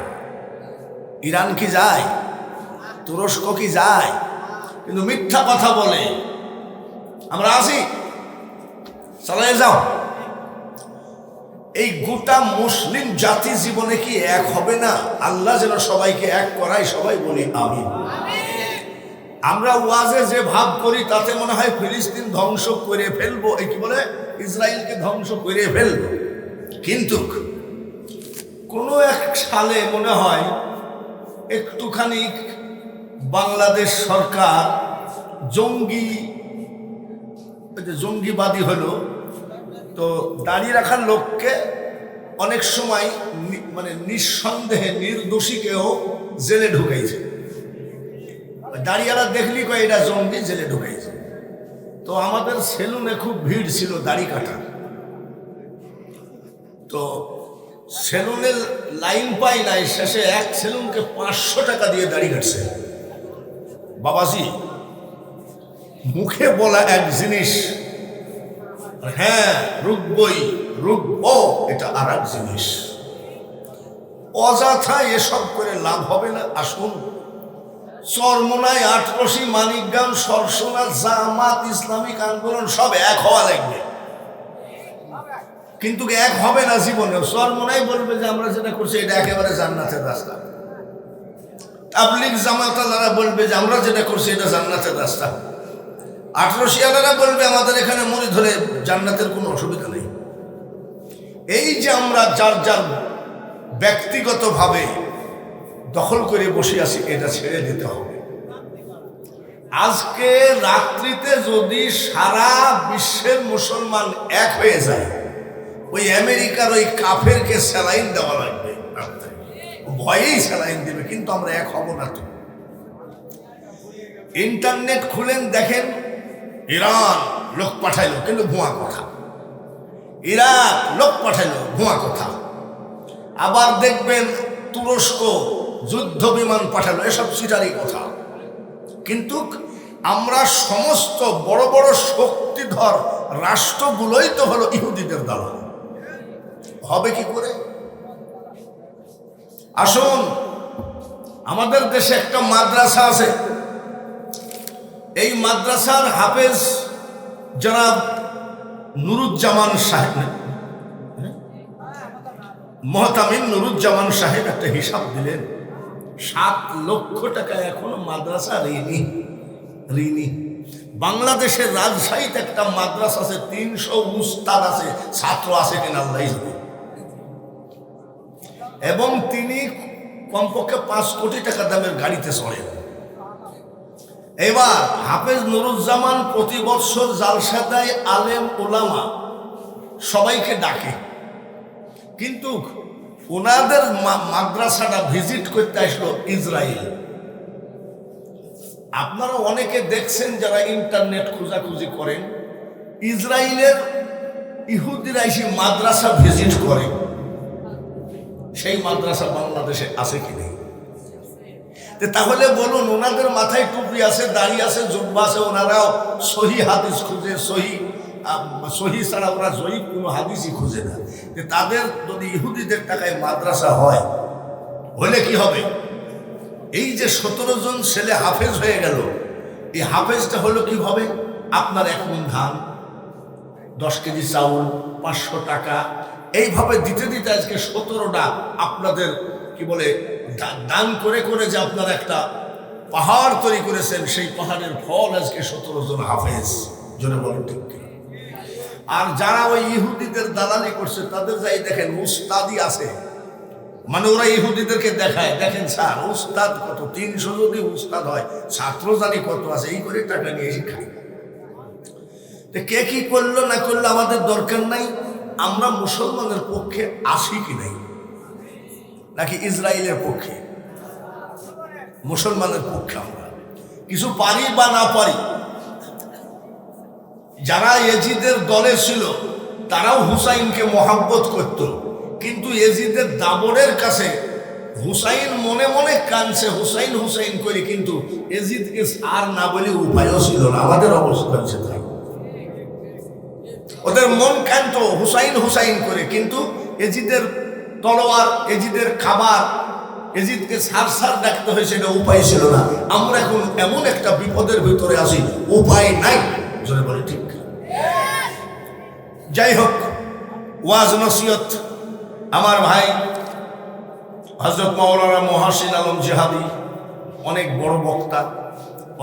ইরান কি যায়? তুরস্ক কি যায়? কিন্তু মিথ্যা কথা বলে। আমরা আসি, চালিয়ে যাও। এই গোটা মুসলিম জাতি জীবনে কি এক হবে না? আল্লাহ যেন সবাইকে এক করায়, সবাই বলি আমিন। আমরা ওয়াজে যে ভাব করি তাতে মনে হয় ফিলিস্তিন ধ্বংস করে ফেলবো, এই কি বলে, ইসরায়েলকে ধ্বংস করে ফেলবো। কিন্তু কোনো এক সালে মনে হয় একটুখানি বাংলাদেশ সরকার জঙ্গিবাদী হলো, তো দাঁড়িয়ে রাখার লোককে অনেক সময় মানে নিঃসন্দেহে নির্দোষীকেও জেলে ঢুকাইছে। দাড়িওয়ালা দেখলি কয় এটা জঙ্গি, জেলে ঢুকাইছে। তো আমাদের সেলুনে খুব ভিড় ছিল দাড়ি কাটা, তো সেলুনের লাইন পাই নাই, শেষে এক সেলুনকে 500 টাকা দিয়ে দাড়ি কাটছে। বাবাজি, মুখে বলা এক জিনিস, হ্যাঁ রুকবো এটা আর এক জিনিস। অযথা এসব করে লাভ হবে না। আসুন, চরমোনাই, আটরশি, মানিকগাঁও, সরসোনা, জামাত, ইসলামিক আন্দোলন সব এক হওয়া লাগবে, কিন্তু এক হবে না জীবনে। চরমোনাই বলবে যে আমরা যেটা করছি এটা একেবারে জান্নাতের রাস্তা, তাবলীগ জামাতালারা বলবে যে আমরা যেটা করছি এটা জান্নাতের রাস্তা, আটরশিয়ালারা বলবে আমাদের এখানে মরি ধরে জান্নাতের কোনো অসুবিধা নেই। এই যে আমরা যার যার ব্যক্তিগতভাবে দখল করে বসে আছি, এটা ছেড়ে দিতে হবে। আজকে রাত্রিতে যদি সারা বিশ্বের মুসলমান এক হয়ে যায়, ওই আমেরিকার ওই কাফেরকে স্যালাইন দেওয়া লাগবে, ভয়েই স্যালাইন দেবে, কিন্তু আমরা এক হব না। তো ইন্টারনেট খুলেন দেখেন, ইরান লোক পাঠাইলো কিন্তু ভুয়া কথা, ইরাক লোক পাঠাইলো ভুয়া কথা, আবার দেখবেন তুরস্ক যুদ্ধ বিমান পাঠালো, এসব চিটারি কথা। কিন্তু আমরা সমস্ত বড় বড় শক্তিধর রাষ্ট্রগুলোই তো হলো ইহুদিদের দালাল, হবে কি করে? আসুন, আমাদের দেশে একটা মাদ্রাসা আছে, এই মাদ্রাসার হাফেজ জনাব নুরুজ্জামান সাহেব, মহতামিম নুরুজ্জামান সাহেব একটা হিসাব দিলেন, 7 লক্ষ টাকা এখনো মাদ্রাসা ঋণী। বাংলাদেশের রাজশাহীতে একটা মাদ্রাসা আছে, 300 উস্তাদ আছে, ছাত্র আছে কিনা আল্লাহ জানে, এবং তিনি কমপক্ষে 5 কোটি টাকা দামের গাড়িতে চড়েন। এবার হাফেজ নুরুজ্জামান প্রতি বছর জালসা দেয়, আলেম ওলামা সবাইকে ডাকে, কিন্তু ওনাদের মাদ্রাসাটা ভিজিট করতে আসলো ইসরায়েল। আপনারা অনেকে দেখছেন যারা ইন্টারনেট খোঁজাখুঁজি করেন, ইসরায়েলের ইহুদিরা এসে মাদ্রাসা ভিজিট করে। সেই মাদ্রাসা বাংলাদেশে আছে কি নেই? তাহলে বলুন, ওনাদের মাথায় টুপি আছে, দাড়ি আছে, জুব্বা আছে, ওনারাও সহি হাদিস খুঁজে, সহি ছাড়া ওরা জয়ী কোনো হাদিসই খুঁজে না। তাদের যদি ইহুদিদের টাকায় মাদ্রাসা হয়, হলে কি হবে? এই যে 17 জন ছেলে হাফেজ হয়ে গেল, এই হাফেজটা হলো কিভাবে? আপনার 1 মণ ধান, 10 কেজি চাউল, 500 টাকা, এইভাবে দিতে দিতে আজকে 17টা আপনাদের কি বলে দান করে করে যে আপনারা একটা পাহাড় তৈরি করেছেন, সেই পাহাড়ের ফল আজকে 17 জন হাফেজ। জোরে বলেন ঠিক কি? আর যারা ওই ইহুদিদের দালালি করছে তাদের যাই দেখেন উস্তাদি আছে, মানে ওরা ইহুদিদেরকে দেখায়, দেখেন স্যার উস্তাদ কত, 300 যদি উস্তাদ হয়, ছাত্র জানি কত আছে, এই করে টাকা নিয়ে এসে খাই। কে কি করলো না করলো আমাদের দরকার নাই। আমরা মুসলমানের পক্ষে আসি কি নাই, নাকি ইসরায়েলের পক্ষে? মুসলমানের পক্ষে আমরা কিছু পারি বা না পারি। যারা এজিদের দলে ছিল তারাও হুসাইনকে মহাব্বত করত, কিন্তু এজিদের দাবরের কাছে হুসাইন মনে মনে কানছে হুসাইন হুসাইন করে, কিন্তু এজিদকে আর না বলে উপায়ও ছিল না। আমাদের অবস্থা হচ্ছে তাই, ওদের মন কান্ত হুসাইন হুসাইন করে, কিন্তু এজিদের তলোয়ার, এজিদের খাবার, এজিদকে সার সার ডাকতে হয়েছে, এটা উপায় ছিল না। আমরা এখন এমন একটা বিপদের ভিতরে আছি, উপায় নাই। জোরে বলে ঠিক? যাই হোক, ওয়াজ নসিহত আমার ভাই হযরত মাওলানা মুহাসিন আলম জিহাদি অনেক বড় বক্তা,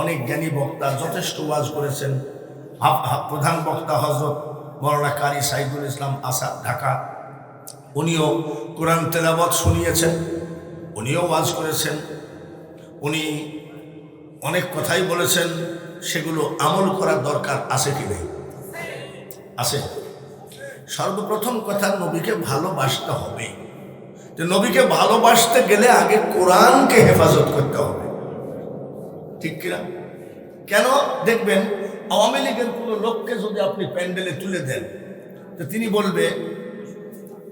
অনেক জ্ঞানী বক্তা, যথেষ্ট ওয়াজ করেছেন। প্রধান বক্তা হযরত মাওলানা কারি সাইদুল ইসলাম আসাদ ঢাকা, উনিও কোরআন তেলাওয়াত শুনিয়েছেন, উনিও ওয়াজ করেছেন, উনি অনেক কথাই বলেছেন। সেগুলো আমল করার দরকার আছে কি নেই? আছে। সর্বপ্রথম কথা, নবীকে ভালোবাসতে হবে। যে নবীকে ভালোবাসতে গেলে আগে কোরআনকে হেফাজত করতে হবে, ঠিক কিনা? কেন দেখবেন, আওয়ামী লীগের কোনো লোককে যদি আপনি প্যান্ডেলে তুলে দেন, তো তিনি বলবে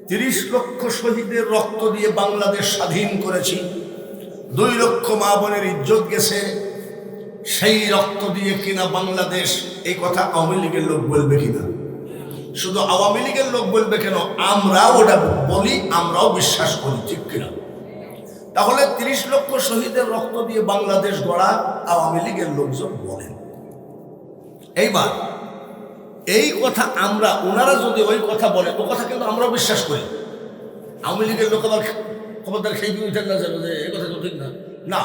30 লক্ষ শহীদের রক্ত দিয়ে বাংলাদেশ স্বাধীন করেছি, 2 লক্ষ মা বোনের ইজ্জত গেছে, সেই রক্ত দিয়ে কিনা বাংলাদেশ। এই কথা আওয়ামী লীগের লোক বলবে কিনা? শুধু আওয়ামী লীগের লোক বলবে কেন, আমরাও ওটা বলি, আমরাও বিশ্বাস করি, ঠিক কিনা? তাহলে 30 লক্ষ শহীদের রক্ত দিয়ে বাংলাদেশ গড়া আওয়ামী লীগের লোকজন বলেন। এইবার এই কথা আমরা, ওনারা যদি ওই কথা বলে, ও কথা কিন্তু আমরাও বিশ্বাস করি। আওয়ামী লীগের লোক আবার খবরদার সেই উঠে না যাবে যে এই কথা তো ঠিক না, না,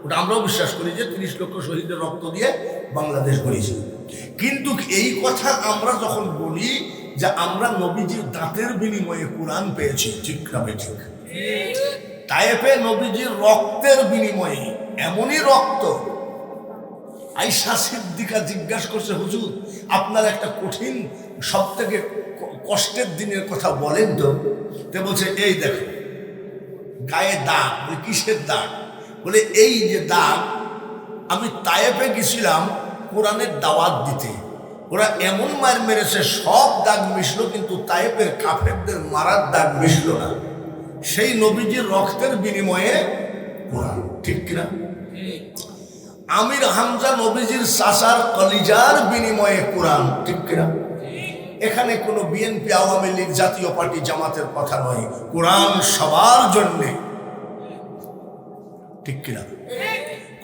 ওটা আমরাও বিশ্বাস করি যে 30 লক্ষ শহীদের রক্ত দিয়ে বাংলাদেশ গড়েছি। কিন্তু এই কথা আমরা যখন বলি যে আমরা নবীজির দাঁতের বিনিময়ে কোরআন পেয়েছি, ঠিক না ঠিক? তায়েফে নবীজির রক্তের বিনিময়ে, এমনই রক্ত। আয়েশা সিদ্দিকা জিজ্ঞাসা করছে, হুজুর আপনার একটা কঠিন, সব থেকে কষ্টের দিনের কথা বলেন তো। বলছে এই দেখো গায়ে দাগ। বলে কিসের দাগ? বলে এই যে দাগ, আমি তায়েফে গেছিলাম কোরআনের দাওয়াত দিতে, ওরা এমন মার মেরেছে সব দাগ মিশলো, কিন্তু তায়েফের কাফেরদের মারার দাগ মিশলো না। সেই নবীজির রক্তের বিনিময়ে কোরআন, ঠিক কিনা? আমির হামজা নবীজির চাচার কলিজার বিনিময়ে কোরআন, ঠিক কিনা? এখানে কোনো বিএনপি, আওয়ামী লীগ, জাতীয় পার্টি, জামাতের কথা নয়, কোরআন সবার জন্যে, ঠিক কিনা?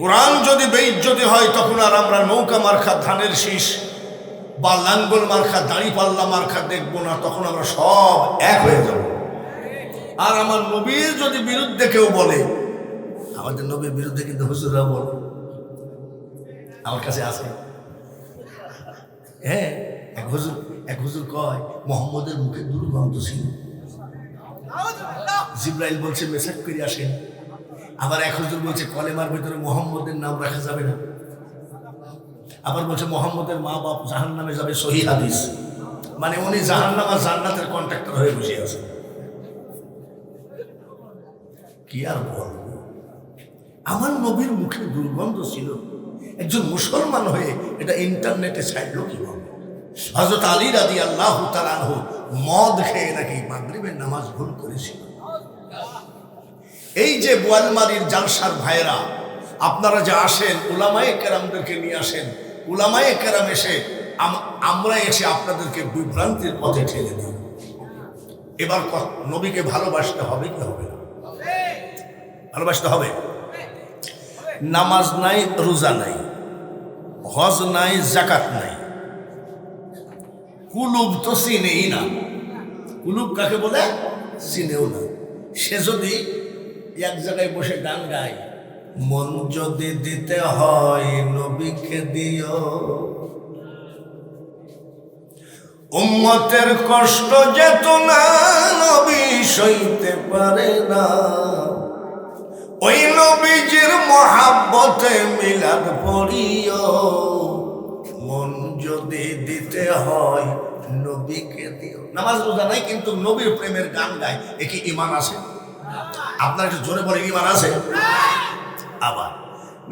কোরআন যদি বেইজ্জতি হয়, তখন আর আমরা নৌকা মার্কা ধানের শীষ বা লাঙ্গল মার্কা দাঁড়িপাল্লা মার্কা দেখবো না, তখন আমরা সব এক হয়ে যাব। আর আমার নবীর যদি বিরুদ্ধে কেউ বলে, আমাদের নবীর বিরুদ্ধে কিন্তু হুজুররা বলে, আমার কাছে আছে। হ্যাঁ, এক হুজুর কয় মোহাম্মদের মুখে দুর্গন্ধ ছিল, জিব্রাইল বলছে মেসেজ করে আসেন। আবার এক হুজুর বলছে কলেমার ভিতরে মোহাম্মদের নাম রাখা যাবে না। আবার বলছে মোহাম্মদের মা বাপ জাহান্নামে যাবে, সহিহ হাদিস। মানে উনি জাহান্নাম আর জান্নাতের কন্ট্রাক্টর হয়ে বসে আছেন। কি আর বলবো, আমার নবীর মুখে দুর্গন্ধ ছিল, একজন মুসলমান হয়ে এটা ইন্টারনেটে ছাড়লো কিভাবে? হযরত আলী রাদিয়াল্লাহু তাআলা আনহু মদ খেয়ে নাকি মাগরিবের নামাজ ভুল করেছিল। এই যে বোয়ালমারীর জালসার ভাইরা, আপনারা যে আসেন উলামায়ে কেরামদেরকে নিয়ে আসেন, উলামায়ে কেরাম এসে আমরা এসে আপনাদেরকে বিভ্রান্তির পথে ঠেলে দিই। এবার নবীকে ভালোবাসতে হবে কি হবে না? ভালোবাসতে হবে। নামাজ নাই, রোজা নাই, হজ নাই, যাকাত নাই, কুলুব তো চিনেই না। কুলুব কাকে বলে চিনেও না। সে যদি এক জায়গায় বসে গান গায়, মন যদি দিতে হয় নবীকে দিও, উম্মতের কষ্ট যেত না নবী সইতে পারে না, ওই নবীজির মহাব্বতে মিলাদ পড়িও, মন যদি দিতে হয় নবীকে দিও। নামাজ রোজা নাই কিন্তু নবীর প্রেমের গান গায়, এ কি ঈমান আছে? আপনার একটু জোরে বলে ঈমান আছে? আবার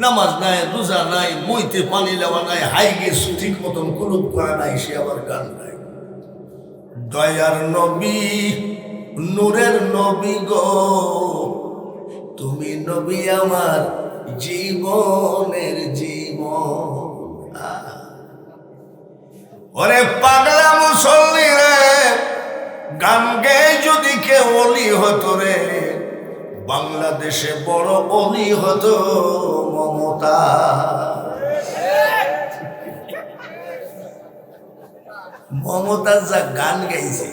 নামাজ নাই, রোজা নাই, মুইতে পানি দেওয়া নাই, হাইগে ঠিক মতন কুলুপ করা নাই, সে আবার গান গায়। দয়ার নবী, নূরের নবী গো, তুমি নবী আমার জীবনের জীবন। ওরে পাগলা মুসল্লি রে, গান গেয়ে যদি কেউ অলি হতো রে, বাংলাদেশে বড় অলি হতো মমতা। মমতাজ যা গান গাইছে,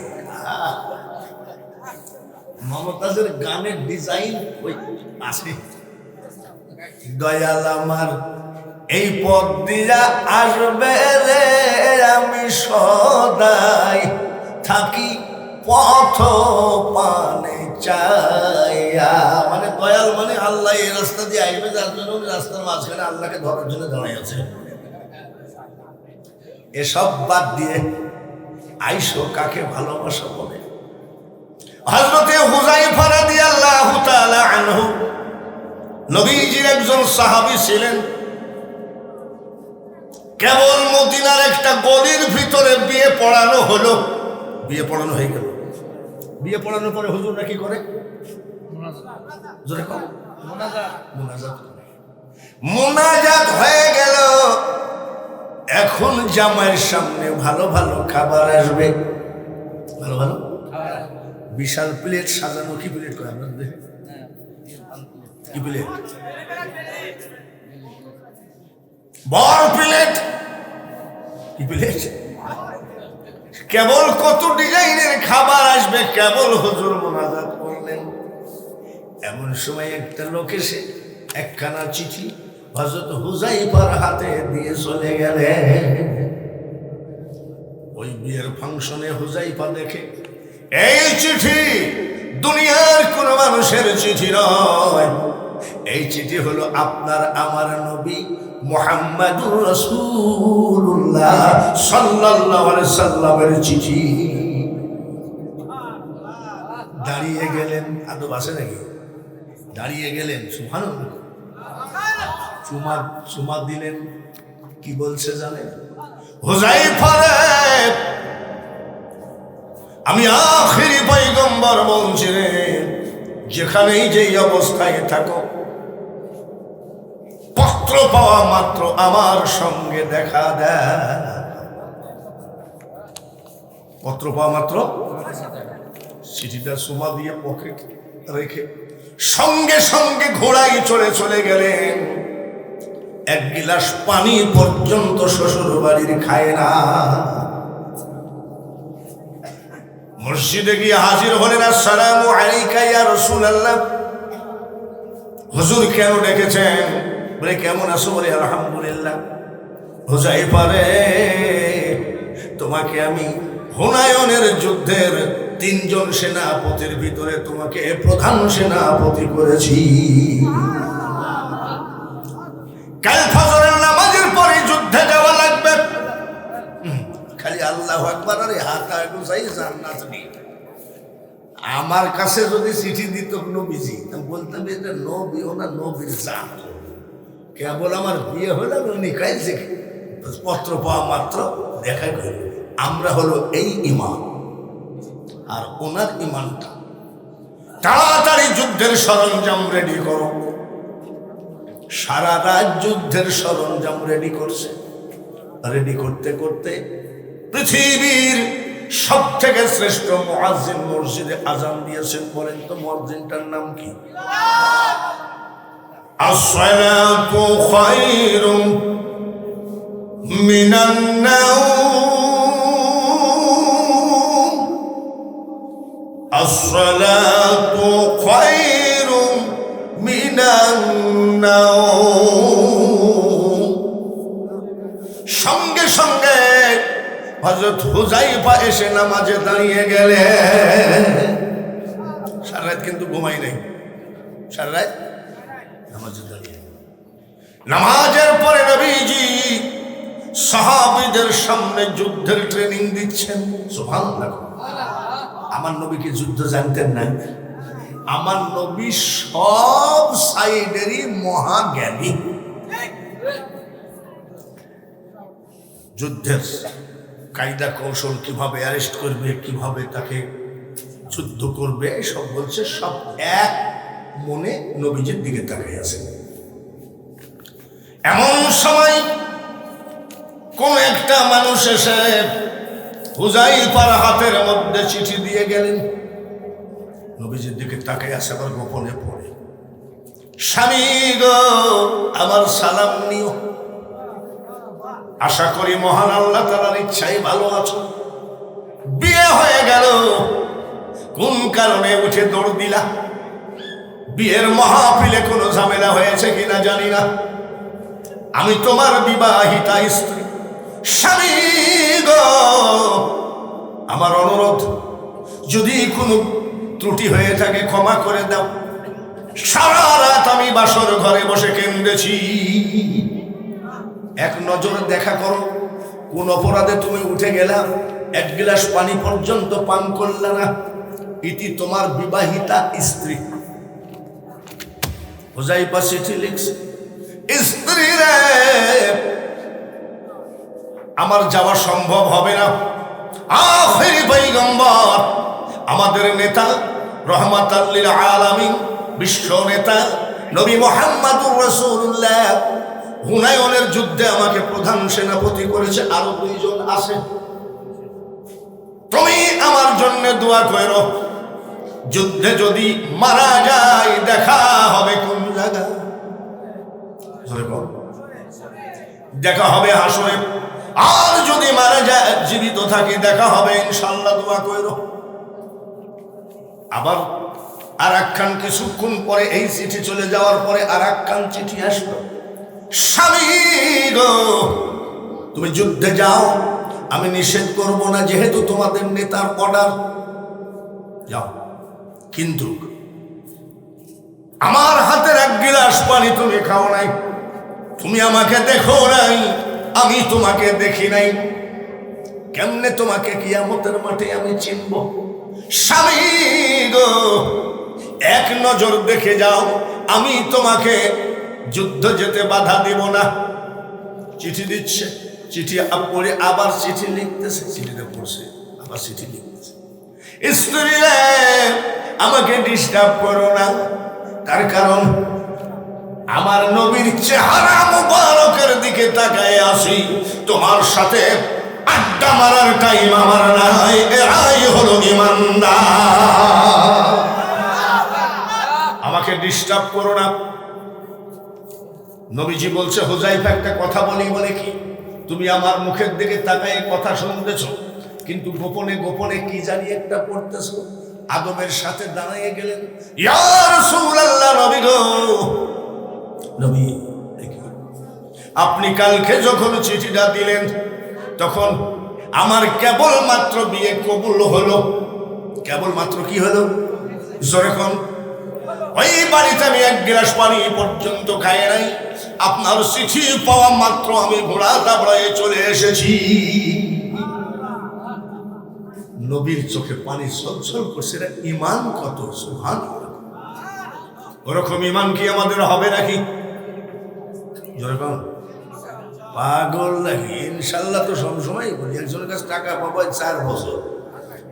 মমতাজের গানের ডিজাইন আছে। দয়াল আমার এই পথ দিয়া আসবে রে, আমি সদাই থাকি পথ পানে চাইয়া। মানে দয়াল মানে আল্লাহ এই রাস্তা দিয়ে আসবে, যার জন্য রাস্তার মাঝখানে আল্লাহকে ধরার জন্য দাঁড়িয়ে আছে। এসব বাদ দিয়ে আইসো কাকে ভালোবাসা বলে। হযরতে হুযায়ফা রাদিয়াল্লাহু তাআলা আনহু নবীজির একজন সাহাবী ছিলেন। কেবল মদিনার একটা গলির ভিতরে বিয়ে পড়ানো হলো, বিয়ে পড়ানো হয়ে গেল। বিয়ে পড়ানোর পরে হুজুররা কি করে? মুনাজাত হয়ে গেল। এখন জামাইয়ের সামনে ভালো ভালো খাবার আসবে, ভালো ভালো বিশাল প্লেট সাজানো। কি প্লেট করে আপনাদের দেখে? কি প্লেট? বড় প্লেট। কি প্লেট? কেবল কত ডিজাইনের খাবার আসবে, কেবল হুজুর মুনাজাত করলেন। এমন সময় একটা লোক এসে একখানা চিঠি হযরত হুযায়ফার হাতে দিয়ে চলে গেলেন। ওই বিয়ের ফাংশনে হুযায়ফা দেখে এই চিঠি দুনিয়ার কোন মানুষের চিঠি নয়, এই চিঠি হলো আপনার আমার নবী মুহাম্মাদুর রাসূলুল্লাহ সাল্লাল্লাহু আলাইহি সাল্লামের চিঠি। দাঁড়িয়ে গেলেন, আদব আছে নাকি? দাঁড়িয়ে গেলেন, সুবহানাল্লাহ, চুমা দিলেন। কি বলছে জানেন? হুযায়ফা রে, আমি আখিরি পয়গম্বর বলছি রে, যেখানেই যেই অবস্থায় থাকো, পত্র পাওয়া মাত্র আমার সঙ্গে দেখা দেয়। পত্র পাওয়া মাত্র চিঠিটা সুমা দিয়ে পকেট রেখে সঙ্গে সঙ্গে ঘোড়ায় চলে গেলেন। এক গিলাস পানি পর্যন্ত শ্বশুর বাড়ির খায় না। মসজিদে গিয়ে হাজির হলেন। আসসালামু আলাইকা ইয়া রাসূলুল্লাহ। হুজুর কেন ডেকেছেন? বলে কেমন আছো? বলে আলহামদুলিল্লাহ। হুযায়ফা রে, তোমাকে আমি হুনায়নের যুদ্ধের 3 জন সেনাপতির ভিতরে তোমাকে প্রধান সেনাপতি করেছি। কাল ফজরের নামাজের পরে যুদ্ধে যাওয়া লাগবে। খালি আল্লাহু আকবার আর হাত গুছাই জান্নাত নিয়ে। আমার কাছে যদি চিঠি দিত নবীজি, বলতাম এটা নবীও না, নবীর জাত। কেবল আমার বিয়ে হলো উনি কাইছে পত্র পাওয়া মাত্র দেখা গেল। আমরা হলো এই ইমান, আর ওনার ইমানটা। তাড়াতাড়ি যুদ্ধের সরঞ্জাম রেডি করো। সারা রাত যুদ্ধের সরঞ্জাম রেডি করছে। রেডি করতে করতে পৃথিবীর সব থেকে শ্রেষ্ঠ মুয়াজ্জিন মসজিদে আজান দিয়েছেন। বলেন তো মুয়াজ্জিনটার নাম কি? আসসালাতু খায়রুম মিনান নাওম, আসসালাতু খায়রুম মিনান নাওম। সঙ্গে সঙ্গে হযরত হুযায়ফা এসে নামাজে দাঁড়িয়ে গেলেন। সারা রাত কিন্তু ঘুমাই নাই, সারা রাত নামাজে দাঁড়িয়ে। নামাজের পরে নবীজি সাহাবীদের সামনে যুদ্ধের ট্রেনিং দিচ্ছেন। সুবহানাল্লাহ। আমার নবী কি যুদ্ধ জানতেন না? আমার নবী সব সাইডেরই মহাজ্ঞানী। যুদ্ধের কায়দা কৌশল, কিভাবে অ্যারেস্ট করবে, কিভাবে তাকে যুদ্ধ করবে, সব বলছে। সব এক মনে নবীজির দিকে তাকিয়ে আছে। এমন সময় কোন একটা মানুষ এসে হুযায়ফার হাতের মধ্যে চিঠি দিয়ে গেলেন। নবীজির দিকে তাকিয়ে আছে, আবার গোপনে পড়ে, স্বামী গো আমার সালাম নিও, আশা করি মহান আল্লাহ তাআলার ইচ্ছায় ভালো আছো। বিয়ে হয়ে গেল, কোন কারণে উঠে দৌড় দিলা? বিয়ের মাহফিলে কোনো ঝামেলা হয়েছে কিনা জানি না। আমি তোমার বিবাহিতা স্ত্রী। স্বামী গো আমার অনুরোধ, যদি কোনো ত্রুটি হয়ে থাকে ক্ষমা করে দাও। সারা রাত আমি বাসর ঘরে বসে কেঁদেছি। এক নজরে দেখা করো, কোন অপরাধে তুমি উঠে গেলা, এক গ্লাস পানি পর্যন্ত পান করলা না। ইতি তোমার বিবাহিতা স্ত্রী। হুযায়ফা চিঠি লিখছে, স্ত্রী রে আমার যাওয়া সম্ভব হবে না। আখিরি পয়গম্বর, আমাদের নেতা, রহমাতাল লিল আলামিন, বিশ্ব নেতা নবী মুহাম্মদুর রাসূলুল্লাহ হুনায়নের যুদ্ধে আমাকে প্রধান সেনাপতি করেছে, আরো 2 জন আছে। তুমি আমার জন্য দোয়া করো। যুদ্ধে যদি মারা যায় দেখা হবে কোন জায়গায়? দেখা হবে হাসরে। আর যদি মারা যায়, জীবিত থাকি, দেখা হবে ইনশাআল্লাহ, দোয়া করো। আবার আর একখান কিছুক্ষণ পরে, এই চিঠি চলে যাওয়ার পরে আর একখান চিঠি আসলো, স্বামী গো তুমি যুদ্ধে যাও, আমি নিষেধ করব না, যেহেতু তোমাদের নেতার অর্ডার, যাও। কিন্তু আমার হাতের এক গিলাস পানি তুমি খাও নাই, তুমি আমাকে দেখো নাই, আমি তোমাকে দেখি নাই, কেমনে তোমাকে কিয়ামতের মাঠে আমি চিনব? স্বামী গো এক নজর দেখে যাও, আমি তোমাকে যুদ্ধ যেতে বাধা দেব না। চিঠি দিচ্ছে, চিঠি পড়ে আবার চিঠি লিখতেছে, চিঠিতে পড়ছে আবার চিঠি লিখতেছে, স্ত্রী রে আমাকে ডিস্টার্ব করো না। তার কারণ আমার নবীর চেহারা মুবারকের দিকে তাকায় আসি, তোমার সাথে আড্ডা মারার টাইম আমার নাই, এরাই হলো ঈমানদার। আমাকে ডিস্টার্ব করো না। নবীজি বলছে, হুযায়ফা একটা কথা বলি, বলে কি? তুমি আমার মুখের দিকে তাকায় কথা শুনতেছো, কিন্তু গোপনে গোপনে কি জানি একটা পড়তেছো। আদবের সাথে দাঁড়িয়ে গেলেন, ইয়া রাসূলুল্লাহ, নবী গো, নবী আপনি কালকে যখন চিঠিটা দিলেন তখন আমার কেবলমাত্র বিয়ে কবুল হলো। কেবলমাত্র কি হলো? যখন ওই বাড়িতে আমি এক গ্লাস পানি পর্যন্ত খাই নাই, আপনার চিঠি পাওয়া মাত্র আমি ঘোড়া দাবড়ায় চলে এসেছি। নবীর চোখে পানি ছলছল করছে। ঈমান কত! সুবহানাল্লাহ। ওরকম ঈমান কি আমাদের হবে নাকি? যেরকম পাগল নাকি? ইনশাল্লাহ তো সবসময় বলি, একজনের কাছে টাকা পাবো 4 বছর,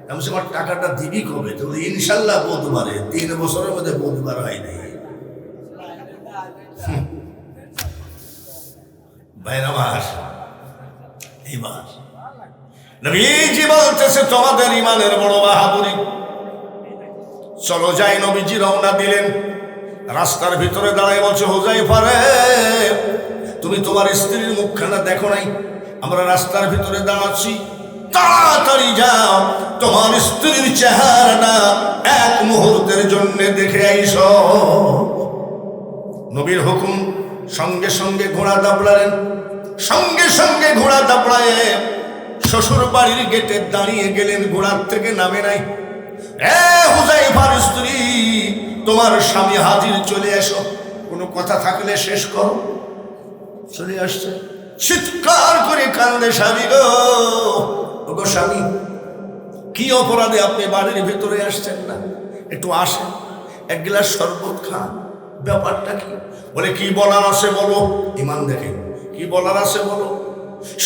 আমি আমার টাকাটা দিবি কবে? তো ইনশাল্লাহ বুধবারে, 3 বছরের মধ্যে বুধবার হয় নাই। ভাইরা মাস এইবার নবীজি বলতেছে তোমাদের ইমানের বড় বাহাদুরি। চলো যাই। নবীজি রওনা দিলেন। রাস্তার ভিতরে দাঁড়ায় বলছে, হুযায়ফা রে, তুমি তোমার স্ত্রীর মুখখানা দেখো নাই? আমরা রাস্তার ভিতরে দাঁড়াচ্ছি, তাড়াতাড়ি যাও, তোমার স্ত্রীর চেহারাটা এক মুহূর্তের জন্য দেখে আইসো। নবীর হুকুম, সঙ্গে সঙ্গে ঘোড়া দাবড়ালেন। সঙ্গে সঙ্গে ঘোড়া দাবড়ায় শ্বশুর বাড়ির গেটে দাঁড়িয়ে গেলেন, ঘোড়ার থেকে নামে নাই। হুযায়ফার স্ত্রী, তোমার স্বামী হাজির, চলে এসো। কোনো কথা থাকলে শেষ করো। চলে আসছে, চিৎকার করে কান্দে, স্বামী গো, ওগো স্বামী, কি অপরাধে আপনি বাড়ির ভিতরে আসছেন না? একটু আসেন, এক গ্লাস শরবত খান। ব্যাপারটা কি? বলে, কি বলার আছে বলো। ইমান দেখেন, কি বলার আছে বলো।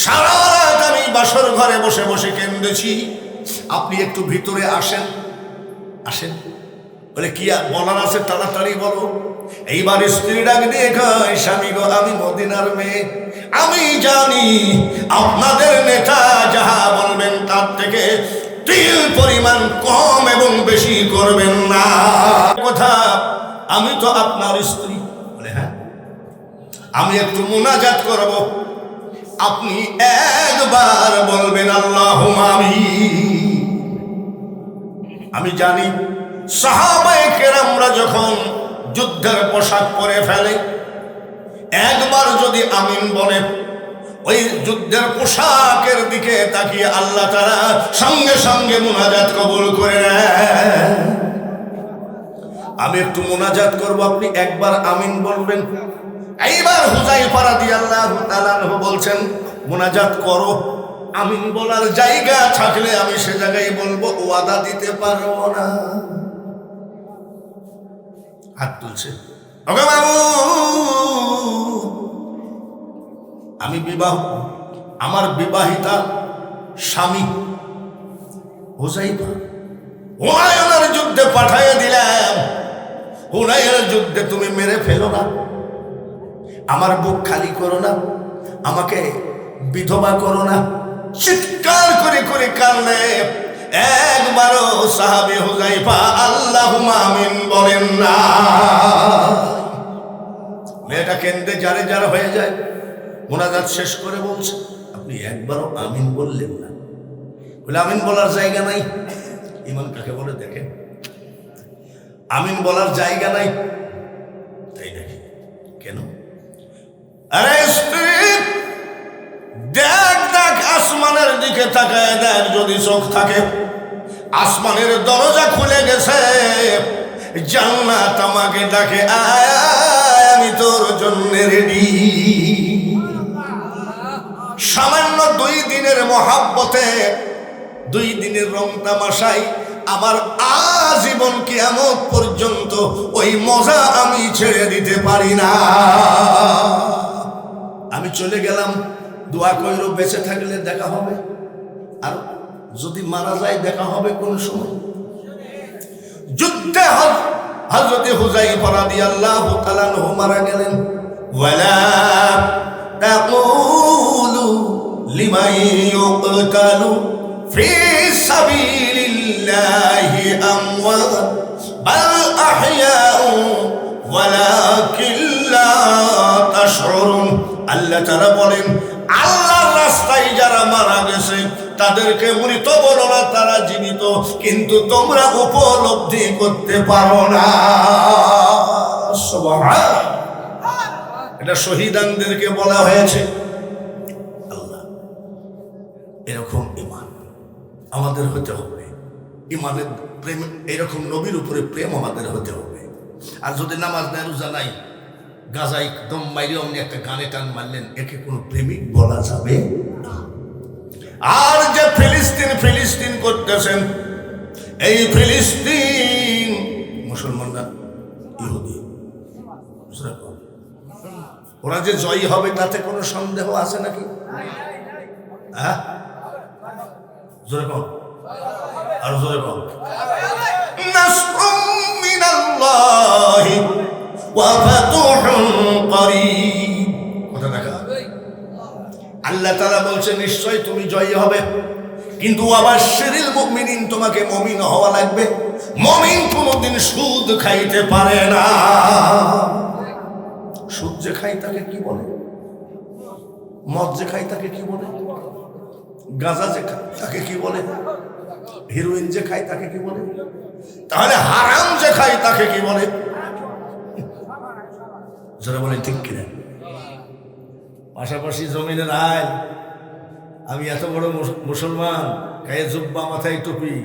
সারা রাত আমি বাসর ঘরে বসে বসে কেঁদেছি, আপনি একটু ভিতরে আসেন। আসেন। বলে, কি বলার আছে তাড়াতাড়ি বলো। এইবার স্ত্রী ডাক দিয়ে কয়, স্বামী গো, আমি মদিনার মেয়ে, আমি জানি আপনাদের নেতা যাহা বলবেন তার থেকে তিল পরিমাণ কম এবং বেশি করবেন না। কথা, আমি তো আপনার স্ত্রী। বলে, হ্যাঁ, আমি একটু মুনাজাত করব, আপনি একবার বলবেন আল্লাহুম্মা আমিন। আমি জানি সাহাবায়ে কেরামরা যখন যুদ্ধের পোশাক পরে ফেলে, একবার যদি আমিন বলে, ওই যুদ্ধের পোশাকের দিকে তাকিয়ে আল্লাহ তাআলা সঙ্গে সঙ্গে মুনাজাত কবুল করে নেন। আমি একটু মুনাজাত করব, আপনি একবার আমিন বলবেন। এইবার হুযায়ফা রাদিয়াল্লাহু তাআলা বলছেন, মুনাজাত করো, আমিন বলার জায়গা থাকলে আমি সে জায়গায় বলবো, ওয়াদা দিতে পারবো না। হাত তুলছে, ওগো বাবু, আমি আমার বিবাহিতা স্বামী হুযায়ফা হুনায়নের যুদ্ধে পাঠাইয়া দিলাম। হুনায়নের যুদ্ধে তুমি মেরে ফেলো না, আমার বুক খালি করো না, আমাকে বিধবা করো না। চিৎকার করে করে কাঁদলে। একবারও সাহাবী হুযায়ফা আল্লাহুম্মা আমিন বলেন না। মেয়েটা কেন্দ্রে যারে যারা হয়ে যায়। মুনাজাত শেষ করে বলছে, আপনি একবারও আমিন বললেন না। বলে, আমিন বলার জায়গা নাই। ইমান কাকে বলে দেখেন, আমিন বলার জায়গা নাই, তাই নাকি? কেন? আরে স্ত্রী, দেখ দেখ, আসমানের দিকে তাকায় দেখ, যদি চোখ থাকে, আসমানের দরজা খুলে গেছে, জান্নাত আমাকে ডাকে, আয় আমি তোর জন্য রেডি। সামান্য 2 দিনের মহাব্বতে, 2 দিনের রং তামাশাই আমার আজীবন কিয়ামত পর্যন্ত ওই মজা আমি ছেড়ে দিতে পারি না। আমি চলে গেলাম, দোয়া কইরো বেঁচে থাকলে দেখা হবে, আর যদি মারা যায় দেখা হবে কোন সময়। যুদ্ধে হযরত হুযায়ফা রাদিয়াল্লাহু তাআলা আনহু মারা গেলেন। ওয়ালা তাকুলু লিমান ইউকতালু ফি সাবিলিল্লাহি আমওয়াত বাল আহইয়াউ ওয়ালাকিন লা তাশউরুন। আল্লাহ তাআলা বলেন, আল্লাহর রাস্তায় যারা মারা গেছে তাদেরকে মৃত বলো না, তারা জীবিত, কিন্তু তোমরা উপলব্ধি করতে পারো না। সুবহানাল্লাহ। এটা শহীদানদেরকে বলা হয়েছে। আল্লাহ, এরকম ঈমান আমাদের হতে হবে। ঈমানের প্রেম, এরকম নবীর উপরে প্রেম আমাদের হতে হবে। আর যদি নামাজ নাই, রোজা নাই, গাজা একদম মাইরে অমনি একটা গানে টান মারলেন, একে কোনো প্রেমিক বলা যাবে না। আর যে ফিলিস্তিন করতেছেন, এই ফিলিস্তিন মুসলমানরা ইহুদি, ওরা যে জয়ী হবে তাতে কোনো সন্দেহ আছে নাকি? হ্যাঁ, জোরে কম, আর জোরে কম। নাসরুম মিনাল্লাহি ওয়া ফাতুহুন করিব। কথা দেখা, আল্লাহ তাআলা বলছে নিশ্চয় তুমি জয়ী হবে, কিন্তু ওয়াবাশশিরিল মুমিনিন, তোমাকে মুমিন হওয়া লাগবে। মুমিন কোনোদিন সুদ খাইতে পারে না। সুদ যে খাই তাকে কি বলে? মদ যে খাই তাকে কি বলে? গাঁজা যে খাই তাকে কি বলে? হিরোইন যে খাই তাকে কি বলে? তাহলে হারাম যে খাই তাকে কি বলে? যারা বলেন ঠিক কিনা? পাশাপাশি জমিনের আইন, আমি এত বড় মুসলমান, গায়ে জুব্বা, মাথায় টুপি,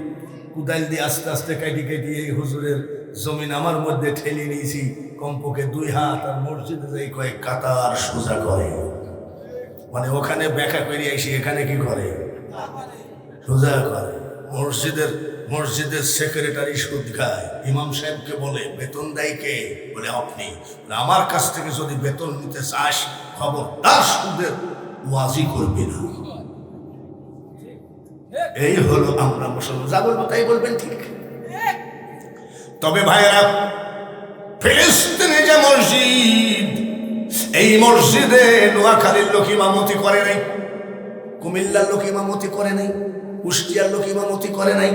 কুদাল দিয়ে আস্তে আস্তে কাটি কাটি এই হুজুরের জমিন আমার মধ্যে ঠেলে নিয়েছি, কমপক্ষে 2 হাত, আর মসজিদে যাই কয়েক কাতার সোজা করে, মানে ওখানে ব্যাখ্যা করে এসে এখানে কি করে? সোজা করে। মসজিদের সেক্রেটারি সুদ খায়, ইমাম সাহেবকে বলে বেতন দেয় কে? বলে আপনি। আমার কাছ থেকে যদি বেতন নিতে চাস, খবরদার সুদের ওয়াজি করবি না। এই হলো আমরা মুসলমান, যা বলবো তাই বলবেন, ঠিক? তবে ভাইয়েরা, ফিলিস্তিনে যে মসজিদ, এই মসজিদে নোয়াখালীর লোক ইমামতি করে নাই, কুমিল্লার লোক ইমামতি করে নাই, কুষ্টিয়ার লোক ইমামতি করে নাই।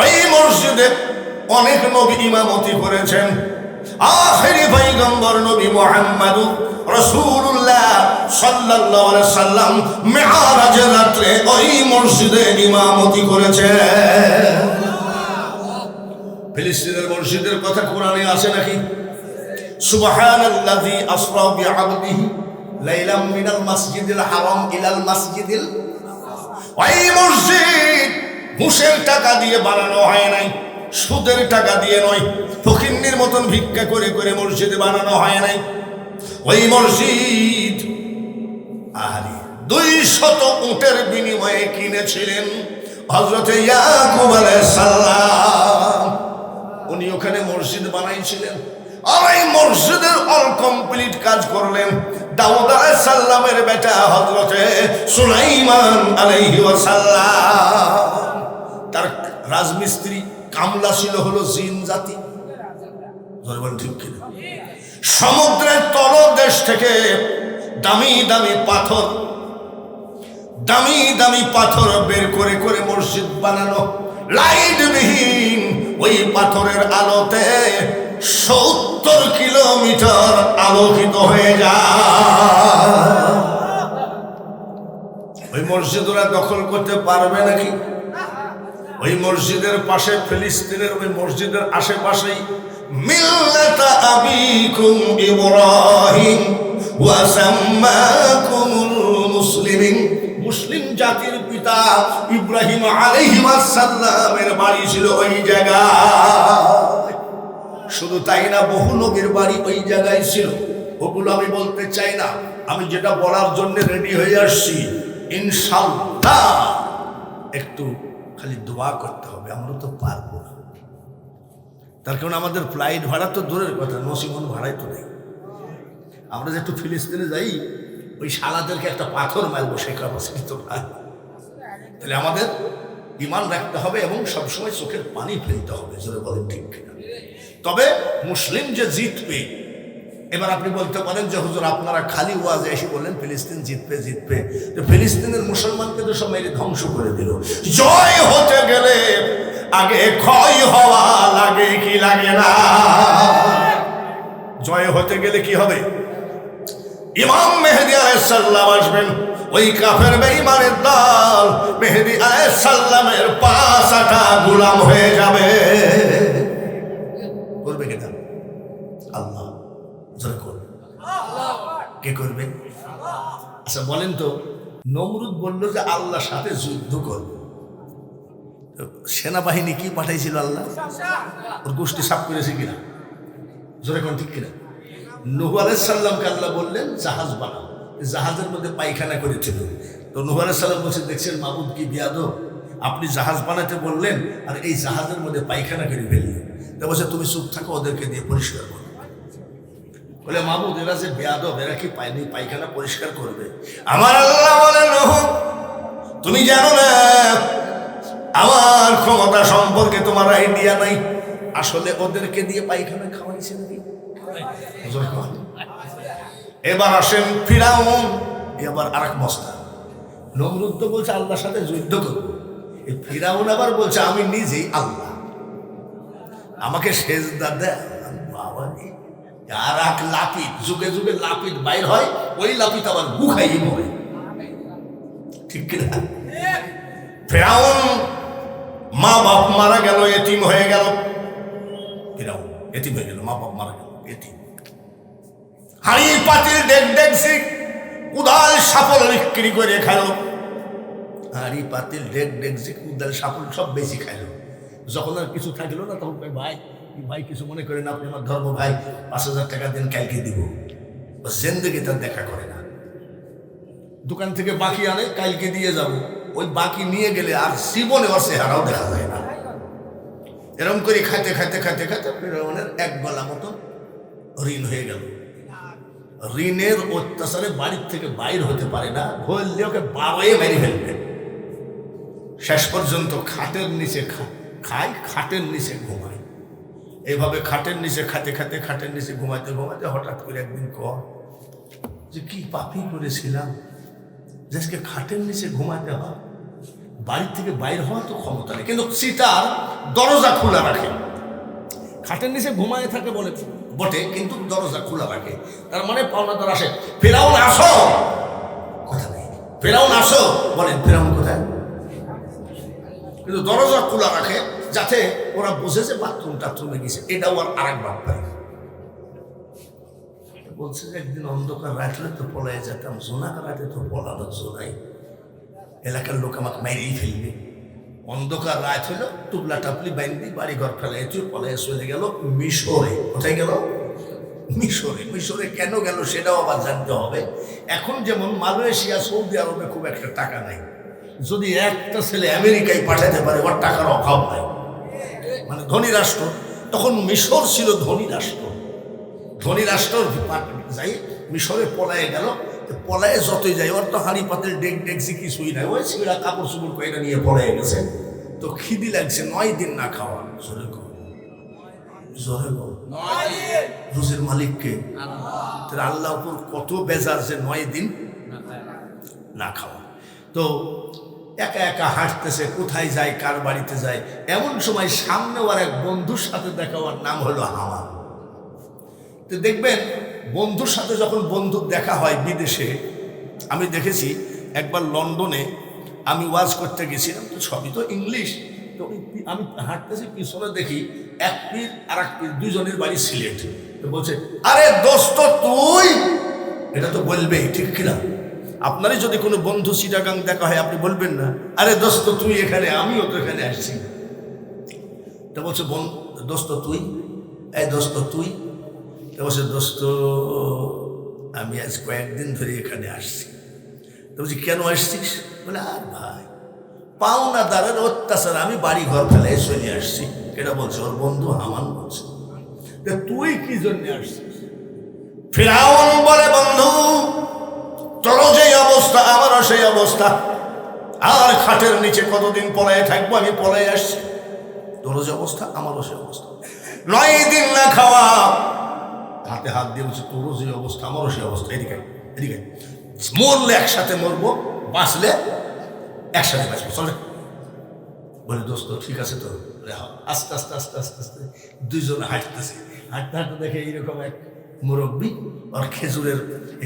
ওই মসজিদে অনেক নবী ইমামতি করেছেন। আখেরি পয়গম্বর নবী মুহাম্মদুর রাসূলুল্লাহ সাল্লাল্লাহু আলাইহি সাল্লাম মিরাজের রাতে ওই মসজিদে ইমামতি করেছেন। ফিলিস্তিনের মসজিদের কথা কোরআনে আছে নাকি? সুবহানাল্লাযী আসরা বিআবদিহি লাইলাম মিনাল মাসজিদিল হারাম ইলাল মাসজিদিল। ওই মসজিদ ঘুষের টাকা দিয়ে বানানো হয় নাই, সুদের টাকা দিয়ে নয়, ফকিন্নির মতন ভিক্ষা করে করে মসজিদে বানানো হয় নাই। ওই মসজিদ 200 উটের বিনিময়ে কিনেছিলেন হযরত ইয়াকুব আলাইহিস সালাম। উনি ওখানে মসজিদ বানাইছিলেন, আর এই মসজিদের অল কমপ্লিট কাজ করলেন দাউদ আলাইহিস সালামের বেটা হযরত সুলাইমান আলাইহি ওয়াসাল্লাম। তার রাজমিস্ত্রি কামলা ছিল হলো জিন জাতি। ঠিক কিনা? সমুদ্রের তলদেশ থেকে দামি দামি পাথর বের করে করে মসজিদ বানানো, লাইটবিহীন। ওই পাথরের আলোতে 70 কিলোমিটার আলোকিত হয়ে যায়। ওই মসজিদ ওরা দখল করতে পারবে নাকি? ওই মসজিদের পাশে, ফিলিস্তিনের ওই মসজিদের আশেপাশেই মিল্লাতা আবিকুম ইব্রাহিম ওয়া সাম্মাকুমুল মুসলিমিন, মুসলিম জাতির পিতা ইব্রাহিম আলাইহিস সালামের বাড়ি ছিল ওই জায়গায়। শুধু তাই না, বহু নবীর বাড়ি ওই জায়গায় ছিল। ওগুলো আমি বলতে চাই না, আমি যেটা বলার জন্য রেডি হয়ে আসছি। ইনশাআল্লাহ একটু খালি দোয়া করতে হবে, আমরা তো পারবো না। তার কারণ আমাদের ফ্লাইট ভাড়া তো দূরের কথা, নসিমন ভাড়াই তো নেই। আমরা যে একটু ফিলিস্তিনে যাই, ওই শালাদেরকে একটা পাথর মারবো সে ক্যাপাসিটি তো নাই। তাহলে আমাদের ঈমান রাখতে হবে এবং সবসময় চোখের পানি ফেলতে হবে, জোরে বলেন ঠিক কিনা? তবে মুসলিম যে জিতবে, এবার আপনি বলতে পারেন যে হুজুর আপনারা খালি ওয়াজে এসে বললেন ফিলিস্তিন জিতবে। তো ফিলিস্তিনের মুসলমানকে তো সবাই ধ্বংস করে দিল। জয় হতে গেলে আগে ক্ষয় হওয়া লাগে কি লাগে না? জয় হতে গেলে কি হবে? ইমাম মেহেদী আলাইহিস সালাম আসবেন, ওই কাফের বেঈমানের দল মেহেদী আলাইহিস সালামের পাঁচটা গোলাম হয়ে যাবে। করবে কিনা? আল্লাহ করবে। কে করবে? আচ্ছা বলেন তো, নমরুদ বলল যে আল্লাহর সাথে যুদ্ধ করবে, সেনাবাহিনী কি পাঠাইছিল আল্লাহ? ওর গোষ্ঠী সাফ করেছে কিনা? জোরে কোন ঠিক কিনা? নূহ আলাইহিস সালামকে আল্লাহ বললেন জাহাজ বানাও, জাহাজের মধ্যে পায়খানা করেছিল। তো নূহ আলাইহিস সালাম বলছে দেখছেন মাবুদ কি বিয়াদব, আপনি জাহাজ বানাতে বললেন আর এই জাহাজের মধ্যে পায়খানা করে ফেললেন। তা বলছে তুমি চুপ থাকো, ওদেরকে দিয়ে পরিষ্কার করো। বলে মাহবুদ এরা যে বেয়াদব, এরা কি পায়নি পায়খানা পরিষ্কার করবে? আমার আল্লাহ বলেন নূহ, তুমি জানো না আমার ক্ষমতা সম্পর্কে তোমার আইডিয়া নাই। আসলে ওদেরকে দিয়ে পায়খানা খাওয়াইছে নাকি? এবার আসেন ফিরাউন, এবার আরেক মস্তা। নমরুদ তো বলছে আল্লাহর সাথে যুদ্ধ করবো, এই ফিরাউন আবার বলছে আমি নিজেই আল্লাহ, আমাকে সেজদা দেয়। বাবা রে, আর এক লাপিত, যুগে যুগে লাপিত বাইর হয়, ওই লাপিত আবার গুখাই মরে, ঠিক কিনা? ফিরাউন মা বাপ মারা গেল, এতিম হয়ে গেল। ফিরাউন এতিম হয়ে গেল, মা বাপ মারা গেল, এতিম। হাড়ি পাতিল ডেক ডেকছি উদাল সাপল বিক্রি করে খাইল। হাড়ি পাতিল ডেক ডেকছি উদাল সাপল সব বেশি খাইল। যখন আর কিছু থাকলো না তখন ভাই ভাই কিছু মনে করেন আপনি আমার ধর্ম ভাই, 5,000 টাকা দেন, কালকে দিব। জিন্দেগি তার দেখা করে না, দোকান থেকে বাকি আনে, কালকে দিয়ে যাব। ওই বাকি নিয়ে গেলে আর জীবনে ওর চেহারাও দেখা যায় না। এরকম করে খাইতে খাইতে খাইতে খাইতে ফিরাউনের এক গলা মতো ঋণ হয়ে গেল। ঋণের অত্যাচারে বাড়ির থেকে বাইর হতে পারে না, ধরলে ওকে বাবাই মেরে ফেলবে। শেষ পর্যন্ত খাটের নিচে খায়, খাটের নিচে ঘুমায়। এইভাবে খাটের নিচে খাতে খাতে খাটের নিচে ঘুমাইতে ঘুমাইতে হঠাৎ করে একদিন কর যে কি পাপি করেছিলাম, আজকে খাটের নিচে ঘুমাতে হয়। বাড়ির থেকে বাইর হওয়ার তো ক্ষমতা নেই, কিন্তু সিটার দরজা খোলা রাখে। খাটের নিচে ঘুমায় থাকে বলে বটে, কিন্তু দরজা খোলা রাখে। তার মানে পাওনাদার আসে, ফিরাউন আসো, কথা নেই, ফিরাউন আসো, বলেন ফিরাউন কোথায়? কিন্তু দরজা খোলা রাখে যাতে ওরা বুঝে যে বাথরুম টাথরুমে গেছে। এটাও আর আরেক বাপ পাই বলছে যে একদিন অন্ধকার রাখলে তো পলাই যেতাম, জোনাক রাতে তো পলানো জোনাই, এলাকার লোক আমাকে মেরেই ফেলবে। অন্ধকার রাত হলো, টুপলা টাপলি বাইন্দি বাড়ি ঘর ফেলাই পলাই চলে গেল মিশরে। কোথায় গেল? মিশরে। মিশরে কেন গেল সেটাও আবার জানতে হবে। এখন যেমন মালয়েশিয়া, সৌদি আরবে খুব একটা টাকা নাই, যদি একটা ছেলে আমেরিকায় পাঠাতে পারে ওর টাকার অভাব নাই, মানে ধনী রাষ্ট্র। তখন মিশর ছিল ধনী রাষ্ট্র। ধনী রাষ্ট্র যাই মিশরে পলায়ে গেল, পলায়ে যতই যাই ওর তো হাঁড়ি পাতের ডেক ডেকছি কিছুই নাই, ওই ছিঁড়া কাপড় চুপড় কয়েটা নিয়ে পলায়ে গেছে। তো খিদি লাগছে, 9 দিন না খাওয়া। জোরে গো, জোরে গো, রুজির মালিককে আল্লাহ উপর কত বেজার যে 9 দিন না খাওয়া। তো একা একা হাঁটতেছে, কোথায় যায়, কার বাড়িতে যায়। এমন সময় সামনে ওর এক বন্ধুর সাথে দেখা, ওর নাম হলো হামান। তো দেখবেন বন্ধুর সাথে যখন বন্ধুর দেখা হয় বিদেশে, আমি দেখেছি একবার লন্ডনে আমি ওয়াজ করতে গেছিলাম, তো সবই তো ইংলিশ। তো আমি হাঁটতেছি, পিছনে দেখি এক পীর আর এক পীর, দুজনের বাড়ি সিলেট। তো বলছে আরে দোস্ত তুই, এটা তো বলবেই, ঠিক কিনা? আপনারই যদি কোনো বন্ধু চিটাগাং দেখা হয়, আপনি বলবেন না আরে দোস্ত তুই এখানে, আমিও তো এখানে আসছি। তো বলছে দোস্ত তুই, এই দোস্ত তুই। তো বলছে দোস্ত আমি আজ কয়েকদিন ধরে এখানে আসছি। তো বলছি কেন আসছিস? বলে আর ভাই পাওনাদারের অত্যাচার, আমি বাড়ি ঘর ফেলে চলে আসছি। এটা বলছে ওর বন্ধু হামান বলছে। তুই কি জন্য আসছিস? ফিরাউন বলে বন্ধু তোরও যেই অবস্থা আমারও সেই অবস্থা, আর খাটের নিচে কতদিন পলায়ে থাকবো, আমি পলায়ে আসছি। তোরও যে অবস্থা আমারও সেই অবস্থা, 9 দিন না খাওয়া। হাতে হাত দিয়ে বলছে তোরও যে অবস্থা আমারও সেই অবস্থা, এদিকে এদিকে, মরলে একসাথে মরবো, বাঁচলে একসাথে বাঁচবো, চলে। বলে দোস্ত ঠিক আছে তো। আস্তে আস্তে আস্তে আস্তে আস্তে দুইজন হাঁটতেছে, হাঁটতে হাঁটতে দেখে এইরকম এক মুরব্বী আর খেজুরের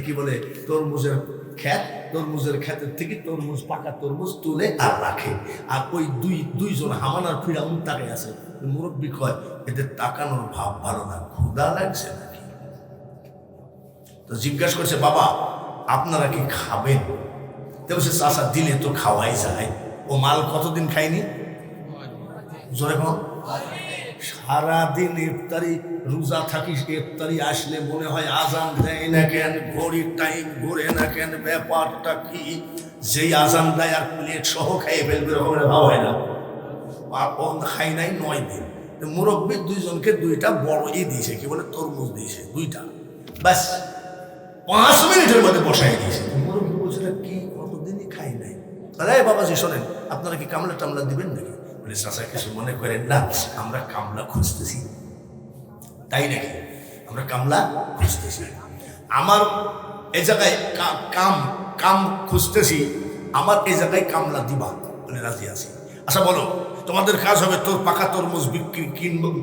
কি বলে তরমুজের খ্যাত, তরমুজের খ্যাতের থেকে তরমুজ, পাকা তরমুজ তুলে আর রাখে। আর ওই দুইজন হামান আর ফিরাউন তাকায় আছে। মুরব্বী কয় এদের তাকানোর ভাব ভালো না, ক্ষুধা লাগছে নাকি? তো জিজ্ঞাসা করছে বাবা আপনারা কি খাবেন? তো বলছে চাষা দিলে তো খাওয়াই যায়। ও মাল কতদিন খায়নি? জোরে কোন সারাদিন ইফতারি রোজা থাকিস, ইফতারি আসলে মনে হয় আজান দেয় না কেন, ঘড়ির টাইম ঘুরে না কেন, ব্যাপারটা কি? যেই আজান দেয় আর প্লেট সহ খাইয়ে ফেলবে, এরকম ভাব হয় না? আর ও খাই নাই 9 দিন। মুরব্বী দুইজনকে 2টা বড় দিয়েছে, কি বলে তরমুজ দিয়েছে 2টা। ব্যাস 5 মিনিটের মধ্যে বসাই দিয়েছে। মুরব্বী বলছে কি কতদিনই খাই নাই। আরে বাবাজি শোনেন, আপনারা কি কামলা টামলা দিবেন নাকি? বলে চাচা কিছু মনে করেন না, আমরা কামলা খুঁজতেছি। তাই নাকি? আমরা কামলা খুঁজতেছি। আমার এই জায়গায় কাম খুঁজতেছি, আমার এই জায়গায় কামলা দিবা? বলে রাজি আছি। আচ্ছা বলো, তোমাদের কাজ হবে তোর পাকা তরমুজ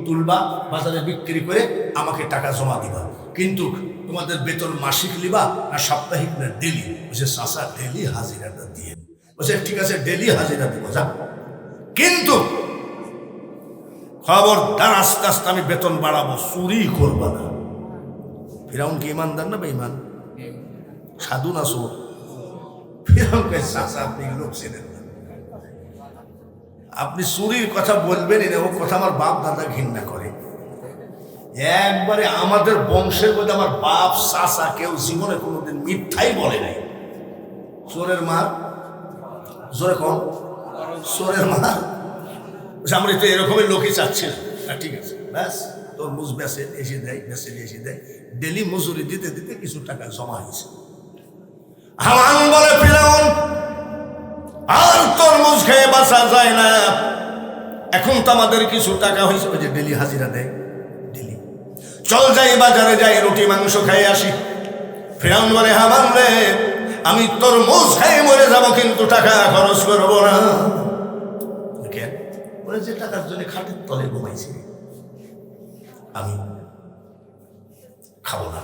তুলবা, বাজারে বিক্রি করে আমাকে টাকা জমা দিবা, কিন্তু তোমাদের বেতন মাসিক লিবা না সাপ্তাহিক না ডেলি? বলছে চাচা ডেলি হাজিরাটা দিয়ে। বলছে ঠিক আছে ডেলি হাজিরা দিব যা, কিন্তু খবরদার আস্তে আস্তে আমি বেতন বাড়াবো, চুরি করবা না। ফিরাউন কি ইমানদার না বেঈমান? সাধু না চোর? ফিরাউন কে চাচা আপনি লোক ছিলেন না, আপনি চুরির কথা বলবেনই না, ও কথা আমার বাপ দাদা ঘৃণা করে। একবারে আমাদের বংশের মধ্যে আমার বাপ চাচা কেউ জীবনে কোনোদিন মিথ্যাই বলে নাই। চোরের মার জোরে কম, চোরের মার। আমরা তো এরকমই লোকই চাচ্ছিলাম। ঠিক আছে ব্যাস, তরমুজ বেচে এসে দেয়, বেচে এসে দেয়, ডেলি মজুরি দিতে দিতে কিছু টাকা জমা হয়েছে। হামান বলে ফিরাউন আর তরমুজ খেয়ে বাঁচা যায় না, এখন তো আমাদের কিছু টাকা হয়েছে, যে ডেলি হাজিরা দেয়, ডেলি চল যাই বাজারে যাই রুটি মাংস খাই আসি। ফিরাউন বলে হামান রে, আমি তরমুজ খাই মরে যাবো, কিন্তু টাকা খরচ করবো না। বলে যে টাকার জন্য খাটের তলে ঘুমাইছি, আমি খাবো না।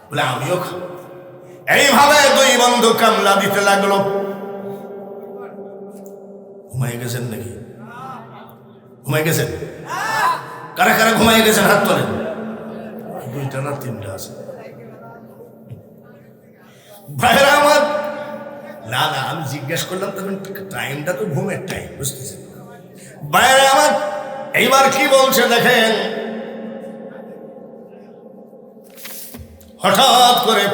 বলে আমিও খাবো। এইভাবে দুই বন্ধু কামলা দিতে লাগলো। ঘুমাই গেছেন নাকি? ঘুমাই গেছেন? কারা কারা ঘুমাই গেছেন হাত তোলেন। 2টা না 3টা আছে ভাইরা আমার। না না, আমি জিজ্ঞেস করলাম তখন টাইমটা তো ঘুমের টাইম, বুঝতেছেন ভাইরা আমার। এইবার কি বলছে দেখেন, হঠাৎ করে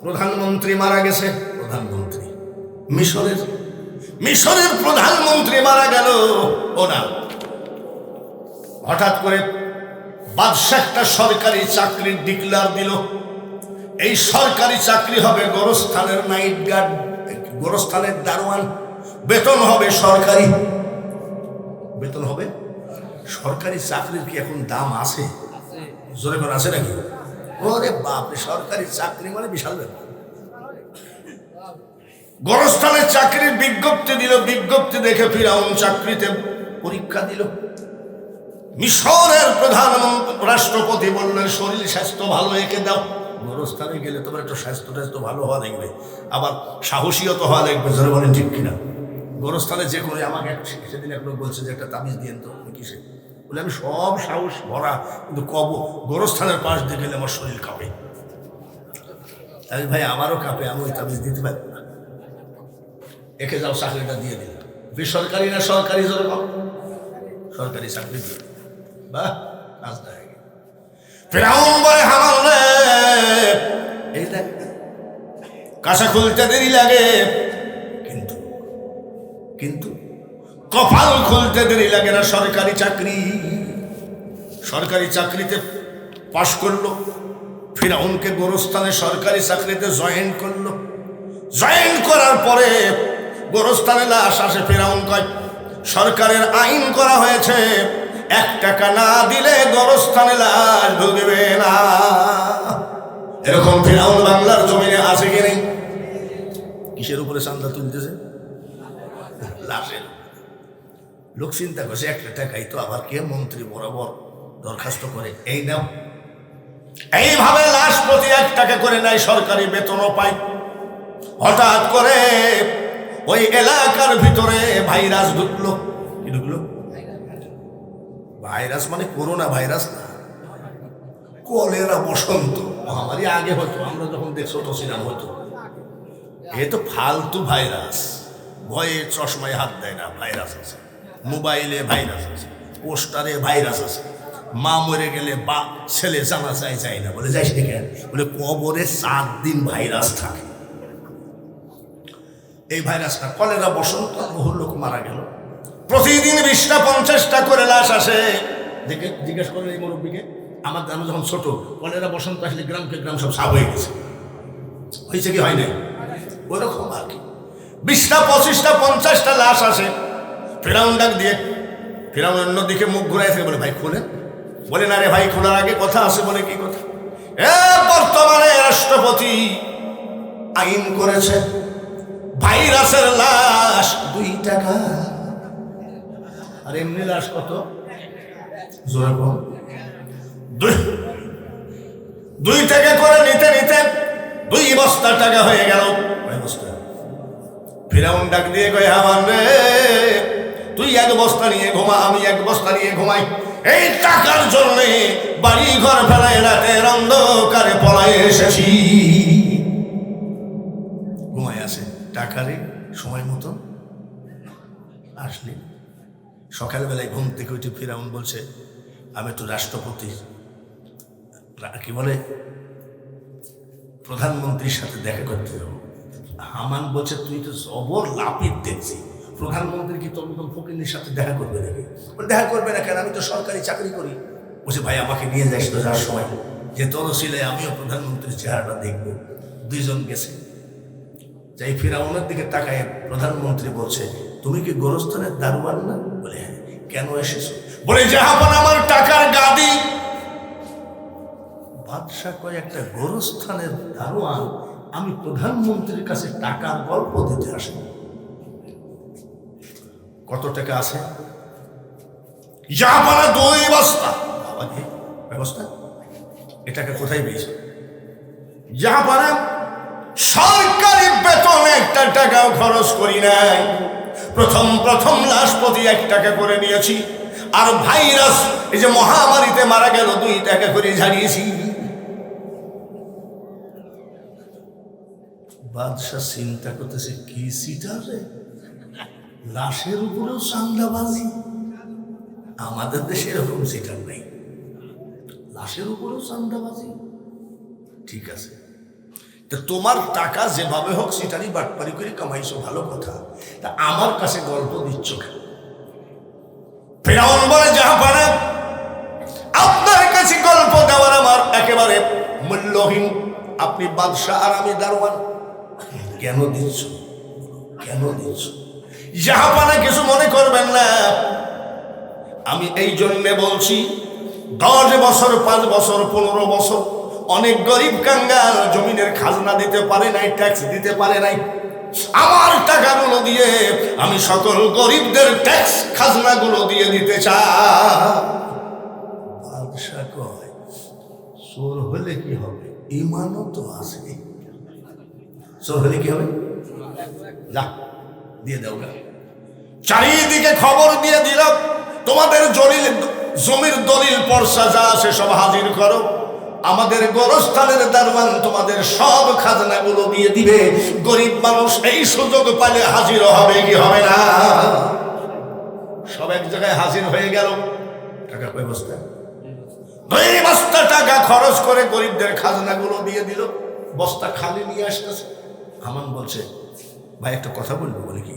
প্রধানমন্ত্রী মারা গেছে। প্রধানমন্ত্রী মিশরের প্রধানমন্ত্রী মারা গেল। ও না, হঠাৎ করে বাদশা একটা সরকারি চাকরির ডিক্লার দিল। এই সরকারি চাকরি হবে গোরস্থানের নাইট গার্ড, গোরস্থানের দারোয়ান। বেতন হবে সরকারি, বেতন হবে সরকারি। চাকরির কি এখন দাম আছে? জোরে করে আছে নাকি? ওরে বাপরে, সরকারি চাকরি মানে বিশাল ব্যাপার। গোরস্থানের চাকরির বিজ্ঞপ্তি দিল। বিজ্ঞপ্তি দেখে ফিরাউন চাকরিতে পরীক্ষা দিল। মিশরের প্রধানমন্ত্রী রাষ্ট্রপতি বললেন শরীর স্বাস্থ্য ভালো, একে দাও। গোরস্থানে গেলে তোমার একটু স্বাস্থ্য ভালো হওয়া দেখবে, আবার সাহসীও তো হওয়া দেখবে। জোরে বলেন ঠিক কিনা? গোরস্থানে যে কোনো, আমাকে সেদিন এক লোক বলছে যে একটা তাবিজ দিয়েন তো। কিসে? বলে আমি সব সাহস ভরা, কিন্তু গোরস্থানের পাশ দিয়ে গেলে আমার শরীর কাঁপে। তাই ভাই আমারও কাঁপে, আমি ওই তাবিজ দিতে পারবো না। একে যাও, চাকরিটা দিয়ে দিল। বেসরকারি না সরকারি? জোরে বল। সরকারি চাকরি দিয়ে বাহ, কাজটা হয়ে গেল। ফিরাউন বলে হামান রে, এই দেখ কাঁচা খুলতে দেরি লাগে, কিন্তু কপাল খুলতে দেরি লাগে না। সরকারি চাকরি, সরকারি চাকরিতে পাশ করলো। ফিরাউনকে গোরস্থানে সরকারি চাকরিতে জয়েন করলো। জয়েন করার পরে গোরস্থানে লাশ আসে। ফিরাউন কয় সরকারের আইন করা হয়েছে, 1 টাকা না দিলে গোরস্থানে লাশ ঢুকবে না। এরকম ফিরাউন বাংলার জমিনে আছে কি নেই? কিসের উপরে চান্দা তুলতেছে? লাশের। লোক চিন্তা করছে 1 টাকাই তো, আবার কে মন্ত্রী বরাবর দরখাস্ত করে এই নাও। এইভাবে লাশ প্রতি 1 টাকা করে নেয়, সরকারি বেতনও পায়। হঠাৎ করে ওই এলাকার ভিতরে ভাইরাস ঢুকলো। কি ঢুকলো? ভাইরাস মানে করোনা ভাইরাস না, কলেরা, বসন্ত মহামারী। আগে হতো, আমরা যখন ছোট ছিলাম হতো। এ তো ফালতু ভাইরাস, ভয়ে চশমায় হাত দেয় না, ভাইরাস আছে। মোবাইলে ভাইরাস আছে, পোস্টারে ভাইরাস আছে। মা মরে গেলে বা ছেলে জানা যায় না, বলে যাইস দেখে, বলে কবরে 7 দিন ভাইরাস থাকে। এই ভাইরাসটা কলেরা, বসন্ত, বহু লোক মারা গেল। প্রতিদিন 20টা 50টা করে লাশ আসে। দেখে জিজ্ঞেস করেন এই মুরব্বীকে, আমার আমি যখন ছোট কলেরা বসন্ত আসলে গ্রামকে গ্রাম সব সাফ হয়ে গেছে, হয়েছে কি হয় নাই? ওইরকম আর কি 20টা 25টা 50টা লাশ আসে। ফেরাউন ডাক দিয়ে, ফেরাউন অন্যদিকে মুখ ঘুরাই থেকে বলে ভাই খোলেন। বলে না রে ভাই, খোলার আগে কথা আছে। বলে কি কথা? বর্তমানে রাষ্ট্রপতি আইন করেছে ভাইরাসের লাশ 2 টাকা, আর এমনি লাশ কত? জোরে কম 2 টাকা করে নিতে নিতে 2 বস্তা টাকা হয়ে গেল। ফিরাউন ডাক দিয়ে কয় হামান রে, তুই 1 বস্তা নিয়ে ঘুমা, আমি 1 বস্তা নিয়ে ঘুমাই। এই টাকার জন্য বাড়ি ঘর ফেলায় রাতের অন্ধকারে পলায় এসেছি। ঘুমায় আসে টাকারে সময় মতো আসলে। সকালবেলায় ঘুম থেকে উঠে ফিরাউন বলছে আমি তো রাষ্ট্রপতি, কি বলে প্রধানমন্ত্রীর সাথে দেখা করতে যাবো। হামান বলছে তুই তো জবর লাপিত দেখছি, প্রধানমন্ত্রী কি তোর মতন ফকিরের সাথে দেখা করবে নাকি? দেখা করবে না কেন? আমি তো সরকারি চাকরি করি। বলছে ভাই আমাকে নিয়ে যাস তো যাওয়ার সময়, যে তোরও ছিলে আমিও প্রধানমন্ত্রীর চেহারাটা দেখবো। 2 জন গেছে। যাই ফিরাউনের দিকে তাকায় প্রধানমন্ত্রী বলছে তুমি কি গোরস্থানের দারোয়ান না? বলে হ্যাঁ। কেন এসেছো? বলে জাহাপান আমার টাকার গাদি। বাদশা কয় একটা গোরস্থানের দারোয়ান, আমি প্রধানমন্ত্রীর কাছে টাকার গল্প দিতে আসি। কত টাকা আছে? জাহাপানা 2 বস্তা। ব্যবস্থা এটাকে কোথায় পেয়েছে? জাহাপানা সরকারি বেতনে 1 টাকাও খরচ করি নাই। প্রথম লাশপতি 1 টাকা করে নিয়েছি, আর ভাইরাস এই যে মহামারীতে মারা গেল 2 টাকা করে ঝাড়িয়েছি। বাদশাহ চিন্তা করতেছে কি সিটার রে, লাশের উপরেও চান্দাবাজি। আমাদের দেশে এরকম সিটার নেই, লাশের উপরেও চান্দাবাজি। ঠিক আছে, তো তোমার টাকা যেভাবে হোক সিটারি বাটপারি করে কামাইছো, ভালো কথা, তা আমার কাছে গল্প দিচ্ছ কেন? ফিরাউন বলে জাহাপানা আপনার কাছে গল্প দেওয়ার আমার একেবারে মূল্যহীন। আপনি বাদশাহ আর আমি দারোয়ান, কেন দিচ্ছ? কেন দিচ্ছ? জাহাপানা কিছু মনে করবেন না, আমি এই জন্যে বলছি 10 বছর 5 বছর 15 বছর অনেক গরিব কাঙ্গাল জমিনের খাজনা দিতে পারে নাই, ট্যাক্স দিতে পারে নাই। আমার টাকাগুলো দিয়ে আমি সকল গরিবদের ট্যাক্স খাজনাগুলো দিয়ে দিতে চাই। বাদশা কয় চোর হলে কি হবে, ইমানও তো আছে। চোর হলে কি হবে? যা দিয়ে দাও গা। চারিদিকে খবর দিয়ে দিলাম, তোমাদের জমির দলিল পর্সা যা আছে সব হাজির করো। আমাদের গোরস্থানের দারোয়ান তোমাদের সব খাজনাগুলো দিয়ে দিবে। গরিব মানুষ এই সুযোগ পালে হাজির হবে কি হবে না? সব এক জায়গায় হাজির হয়ে গেল। টাকা ব্যবস্থা 2 বস্তা টাকা খরচ করে গরিবদের খাজনাগুলো দিয়ে দিল। বস্তা খালি নিয়ে আসতেছে। হামান বলছে ভাই একটা কথা বলবো। বলে কি?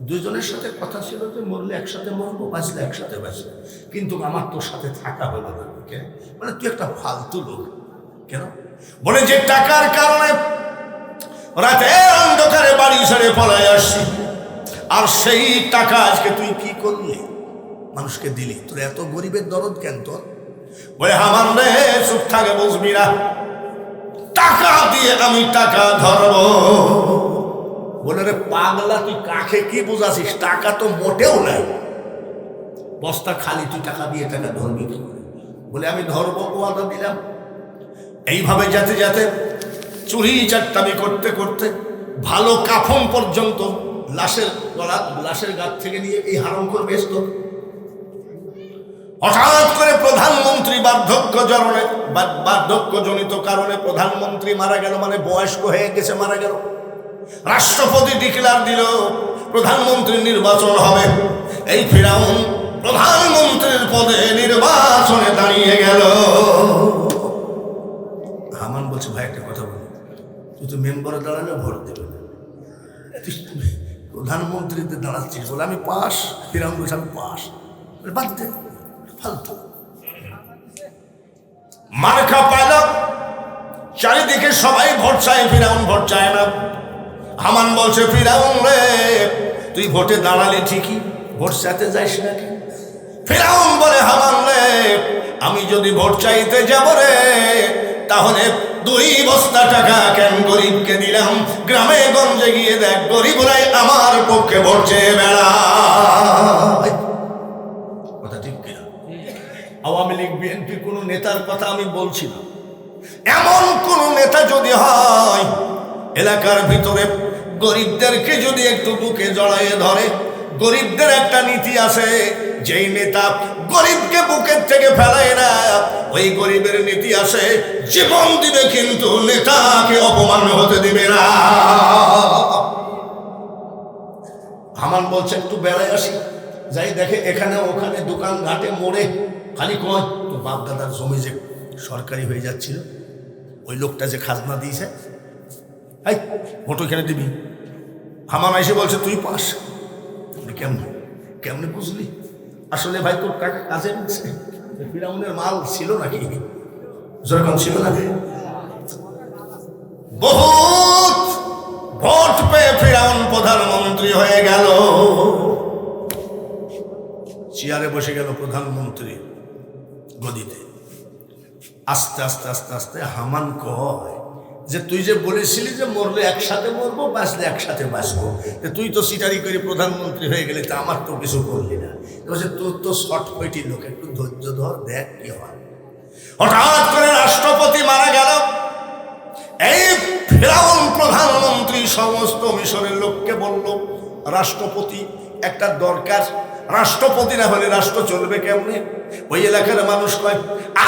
2 জনের সাথে কথা ছিল যে মরলে একসাথে মরবো, বাঁচলে একসাথে বাঁচবো, কিন্তু আমার তোর সাথে থাকা হলো না। কেন? মানে তুই একটা ফালতু লোক। কেন? বলে যে টাকার কারণে রাতে অন্ধকারে বাড়ি ছেড়ে পলায় আসছি, আর সেই টাকা আজকে তুই কি করলি? মানুষকে দিলি। তোর এত গরিবের দরদ কেন তোর? বলে হামান রে চুপ থাকে, বুঝবি না, টাকা দিয়ে আমি টাকা ধরবো। বলে রে পাগলা, তুই কাকে কি বুঝাছিস? টাকা তো মোটেও নাই, বস্তা খালি, তুই টাকা দিয়ে টাকা ধরবি কি করে? বলে আমি ধরবো, ওয়াদা দিলাম। এইভাবে যেতে যেতে চুরি চাট্টামি করতে করতে ভালো কাফন পর্যন্ত লাশের গাছ থেকে নিয়ে এই হারাম করবে। হঠাৎ করে প্রধানমন্ত্রী বার্ধক্যজনিত কারণে প্রধানমন্ত্রী মারা গেল, মানে বয়স্ক হয়ে গেছে, মারা গেল। রাষ্ট্রপতি ডিক্লার দিল প্রধানমন্ত্রীর নির্বাচন হবে। এই ফিরাউন প্রধানমন্ত্রীর পদে নির্বাচনে দাঁড়িয়ে গেল। হামান বলছে ভাই একটা কথা বলি, তুই তো মেম্বারে দাঁড়ালে ভোট দেবে না, তুই প্রধানমন্ত্রীতে দাঁড়াচ্ছিস। বলে আমি পাস। ফিরাউন বলছে আমি পাস। বাদ দে, ফালতু। মার্কা পাইল, চারিদিকে সবাই ভোট চায়, ফিরাউন ভোট চায় না। হামান বলছে, ফিরাউন রে, তুই ভোটে দাঁড়ালি ঠিকই, ভোট চাইতে যাইস না কেন? ফিরাউন বলে, হামান রে, আমি যদি ভোট চাইতে যাব রে, তাহলে 2 বস্তা টাকা কেন গরিবকে দিলাম? গ্রামে গঞ্জে গিয়ে দেখ, গরিবরাই আমার পক্ষে ভোট চেয়ে বেড়ায়। কথা ঠিক কিনা? আওয়ামী লীগ বিএনপি কোন নেতার কথা আমি বলছি না। এমন কোন নেতা যদি হয়, এলাকার ভিতরে গরিবদেরকে যদি একটু বুকে জড়াইয়ে ধরে, গরিবদের একটা নীতি আছে, যেই নেতা গরিবকে বুকের থেকে ফেলায় না, ওই গরিবের নীতি আছে, জীবন দিবে কিন্তু নেতাকে অপমান হতে দিবে না। হামান বলছে, একটু বেড়ায় আসি, যাই দেখে এখানে ওখানে দোকান ঘাটে মোড়ে খালি কয়, তো বাপ দাদার জমি যে সরকারি হয়ে যাচ্ছিল, ওই লোকটা যে খাজনা দিয়েছে, এই ভোট ওইখানে দিবি। হামান এসে বলছে, তুই পাস। কেমনে কেমনে বুঝলি? আসলে ভাই তোর টাকা কাজে লাগছে, ফিরাউনের মাল ছিল নাকি? যেরকম ছিল না, বহুত ভোট পেয়ে ফিরাউন প্রধানমন্ত্রী হয়ে গেল। চেয়ারে বসে গেল প্রধানমন্ত্রী গদিতে। আস্তে আস্তে আস্তে আস্তে হামান কয় যে, তুই যে বলেছিলি যে মরলে একসাথে মরবো, বাঁচলে একসাথে বাঁচবো, তুই তো সিটারি করে প্রধানমন্ত্রী হয়ে গেলে, তা আমার তো কিছু করলি না। বলছে, তোর তো শর্ট পেটি লোক, একটু ধৈর্য ধর, দেখ কি হয়। হঠাৎ করে রাষ্ট্রপতি মারা গেল। এই ফিরাউন প্রধানমন্ত্রী সমস্ত মিশরের লোককে বলল, রাষ্ট্রপতি একটা দরকার, রাষ্ট্রপতি না হলে রাষ্ট্র চলবে কেমনে? ওই এলাকার মানুষ কয়,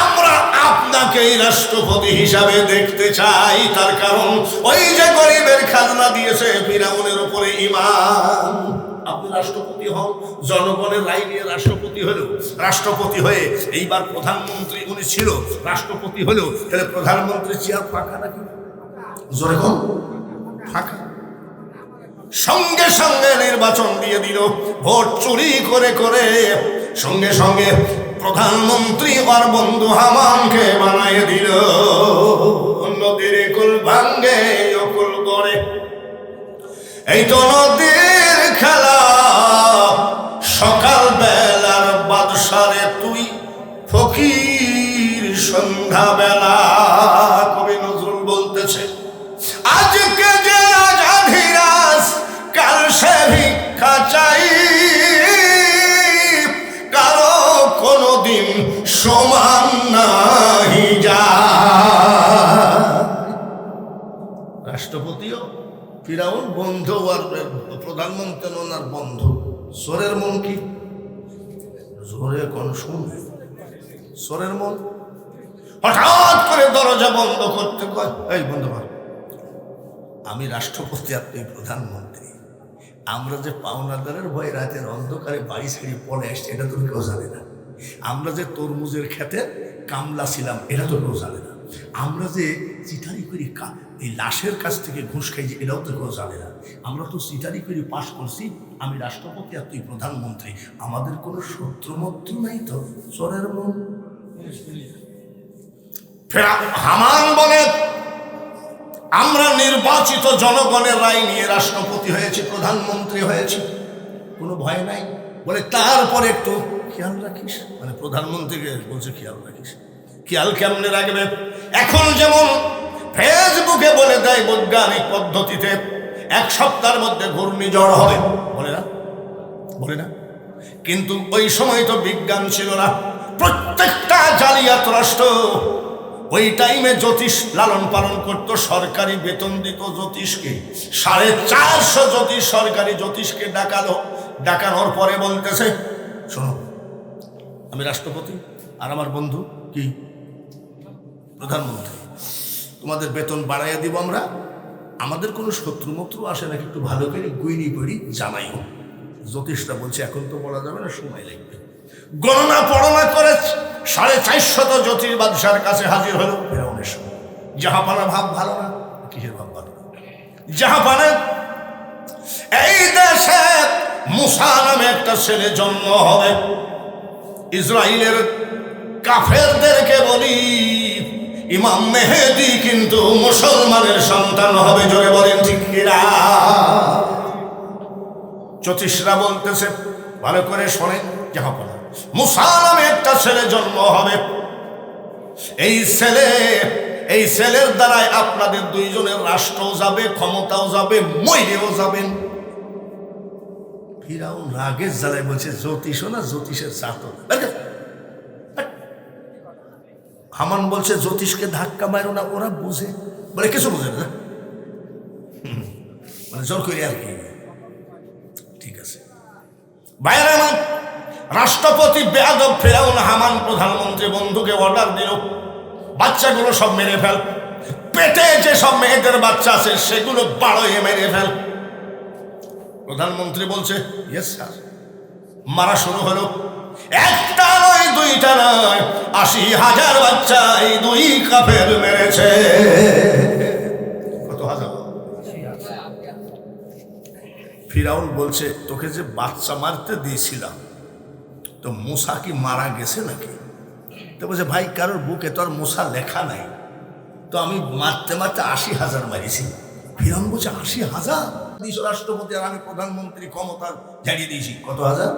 আমরা আপনাকে রাষ্ট্রপতি হিসাবে দেখতে চাই। তার কারণ ওই যে গরিবের খাজনা দিয়েছে, ফিরাউনের উপরে ঈমান। আপনি রাষ্ট্রপতি হন, জনগণের রায় নিয়ে রাষ্ট্রপতি হলেও, রাষ্ট্রপতি হয়ে এইবার প্রধানমন্ত্রী উনি ছিল, রাষ্ট্রপতি হলেও তাহলে প্রধানমন্ত্রী চেয়ার ফাঁকা নাকি? জোরে কম ফাঁকা। সঙ্গে সঙ্গে নির্বাচন দিয়ে দিল, ভোট চুরি করে করে। সঙ্গে সঙ্গে প্রধানমন্ত্রী আর বন্ধু হামানকে বানায় দিল। নদীর কুল ভাঙ্গে অকুল করে, এই তো নদীর খেলা। সকাল বেলার বাদশারে তুই ফকির সন্ধ্যা বেলা। কবি নজরুল বলতেছে, আজকে যে আজাধিরাজ, কাল সে ভিক্ষা চাই, কারো কোনদিন সমান নাহি যায়। রাষ্ট্রপতিও ফিরাউন বন্ধু, আর প্রধানমন্ত্রী ওনার বন্ধু। সোরের মন কি? জোরে কোন শুনে সোরের মন। হঠাৎ করে দরজা বন্ধ করতে কয়, এই বন্ধ কর, আমি রাষ্ট্রপতি, আপনি প্রধানমন্ত্রী। আমরা যে পাওনাদারের ভয়ে রাতের অন্ধকারে বাড়ি ছেড়ে পড়ে আসছি, এটা তো কেউ জানে না। আমরা যে তরমুজের খেতে কামলা ছিলাম, এটা তো কেউ জানে না। আমরা যে চিটারি করি এই লাশের কাছ থেকে ঘুষ খাই, যে এটাও তো কেউ জানে না। আমরা তো চিটারি করে পাশ করছি, আমি রাষ্ট্রপতি আর তুই প্রধানমন্ত্রী, আমাদের কোনো শত্রু মত্রু নাই তো। চোরের মন। হামান বলে, আমরা নির্বাচিত জনগণের রায় নিয়ে রাষ্ট্রপতি হয়েছি, প্রধানমন্ত্রী হয়েছি, কোনো ভয় নাই। বলে তারপরে একটু খেয়াল রাখিস, মানে প্রধানমন্ত্রীকে বলছে খেয়াল রাখিস। খেয়াল কেমনে রাখবে? এখন যেমন ফেসবুকে বলে দেয় বৈজ্ঞানিক পদ্ধতিতে 1 সপ্তাহের মধ্যে ঘূর্ণিঝড় হবে, বলে না? বলে না? কিন্তু ওই সময় তো বিজ্ঞান ছিল না। প্রত্যেকটা জালিয়াত রাষ্ট্র ওই টাইমে জ্যোতিষ লালন পালন করতো, সরকারি বেতন দিত জ্যোতিষকে। 450 জ্যোতিষ, সরকারি জ্যোতিষকে ডাকালো। ডাকানোর পরে বলতেছে, শোনো, আমি রাষ্ট্রপতি আর আমার বন্ধু কি প্রধানমন্ত্রী, তোমাদের বেতন বাড়াইয়া দিব আমরা, আমাদের কোনো শত্রু মত্রু আসে নাকি একটু ভালো করে গুইনি পড়ি জানাইও। জ্যোতিষটা বলছে, এখন তো বলা যাবে না, সময় লাগবে। গণনা পড়না করে 450 জ্যোতিষ বাদশার কাছে হাজির হলো ফেরাউনের সঙ্গে। জাহাপানা ভাব ভালো না, কিসের ভাব ভালো না? জাহাপানা, এই দেশে মুসা নামে একটা ছেলে জন্ম হবে, ইসরায়েলের কাফেরদেরকে বলি ইমাম মেহেদী কিন্তু মুসলমানের সন্তান হবে, জোরে বলেন ঠিক কিনা? জ্যোতিষরা বলতেছে ভালো করে শোনেন, জাহাপনা মুসা নামে একটা ছেলে জন্ম হবে। এই ছেলের দ্বারাই আপনাদের দুইজনের রাষ্ট্রও যাবে, ক্ষমতাও যাবে, মইরেও যাবেন। ফিরাউন রাগের জ্বালায় বলছে জ্যোতিষ না, জ্যোতিষের জাত। হামান বলছে জ্যোতিষকে ধাক্কা মারো না, ওরা বুঝে, বলে কিছু বুঝে না, মানে জোর করে আর কি। ঠিক আছে বাইরে আমার রাষ্ট্রপতি বেয়াদব ফিরাউন হামান প্রধানমন্ত্রী বন্ধুকে অর্ডার দিল বাচ্চাগুলো সব মেরে ফেল, পেটে যে সব মেয়েদের বাচ্চা আছে সেগুলো বাড়িয়ে মেরে ফেল। প্রধানমন্ত্রী বলছে ইয়েস স্যার। মারা শুরু হলো, একটা নয় দুইটা নয়, ৮০,০০০ বাচ্চা এই দুই কাফের মেরেছে। কত হাজার? ফিরাউন বলছে তোকে যে বাচ্চা মারতে দিয়েছিলাম তো মুসা কি মারা গেছে নাকি? তো বলছে ভাই কারোর বুকে তো আর মুসা লেখা নাই, তো আমি মারতে মারতে ৮০,০০০ মারিছি। ফিরাউন বলছে ৮০,০০০? রাষ্ট্রপতি আর আমি প্রধানমন্ত্রী ক্ষমতা ঝাড়িয়ে দিয়েছি, কত হাজার?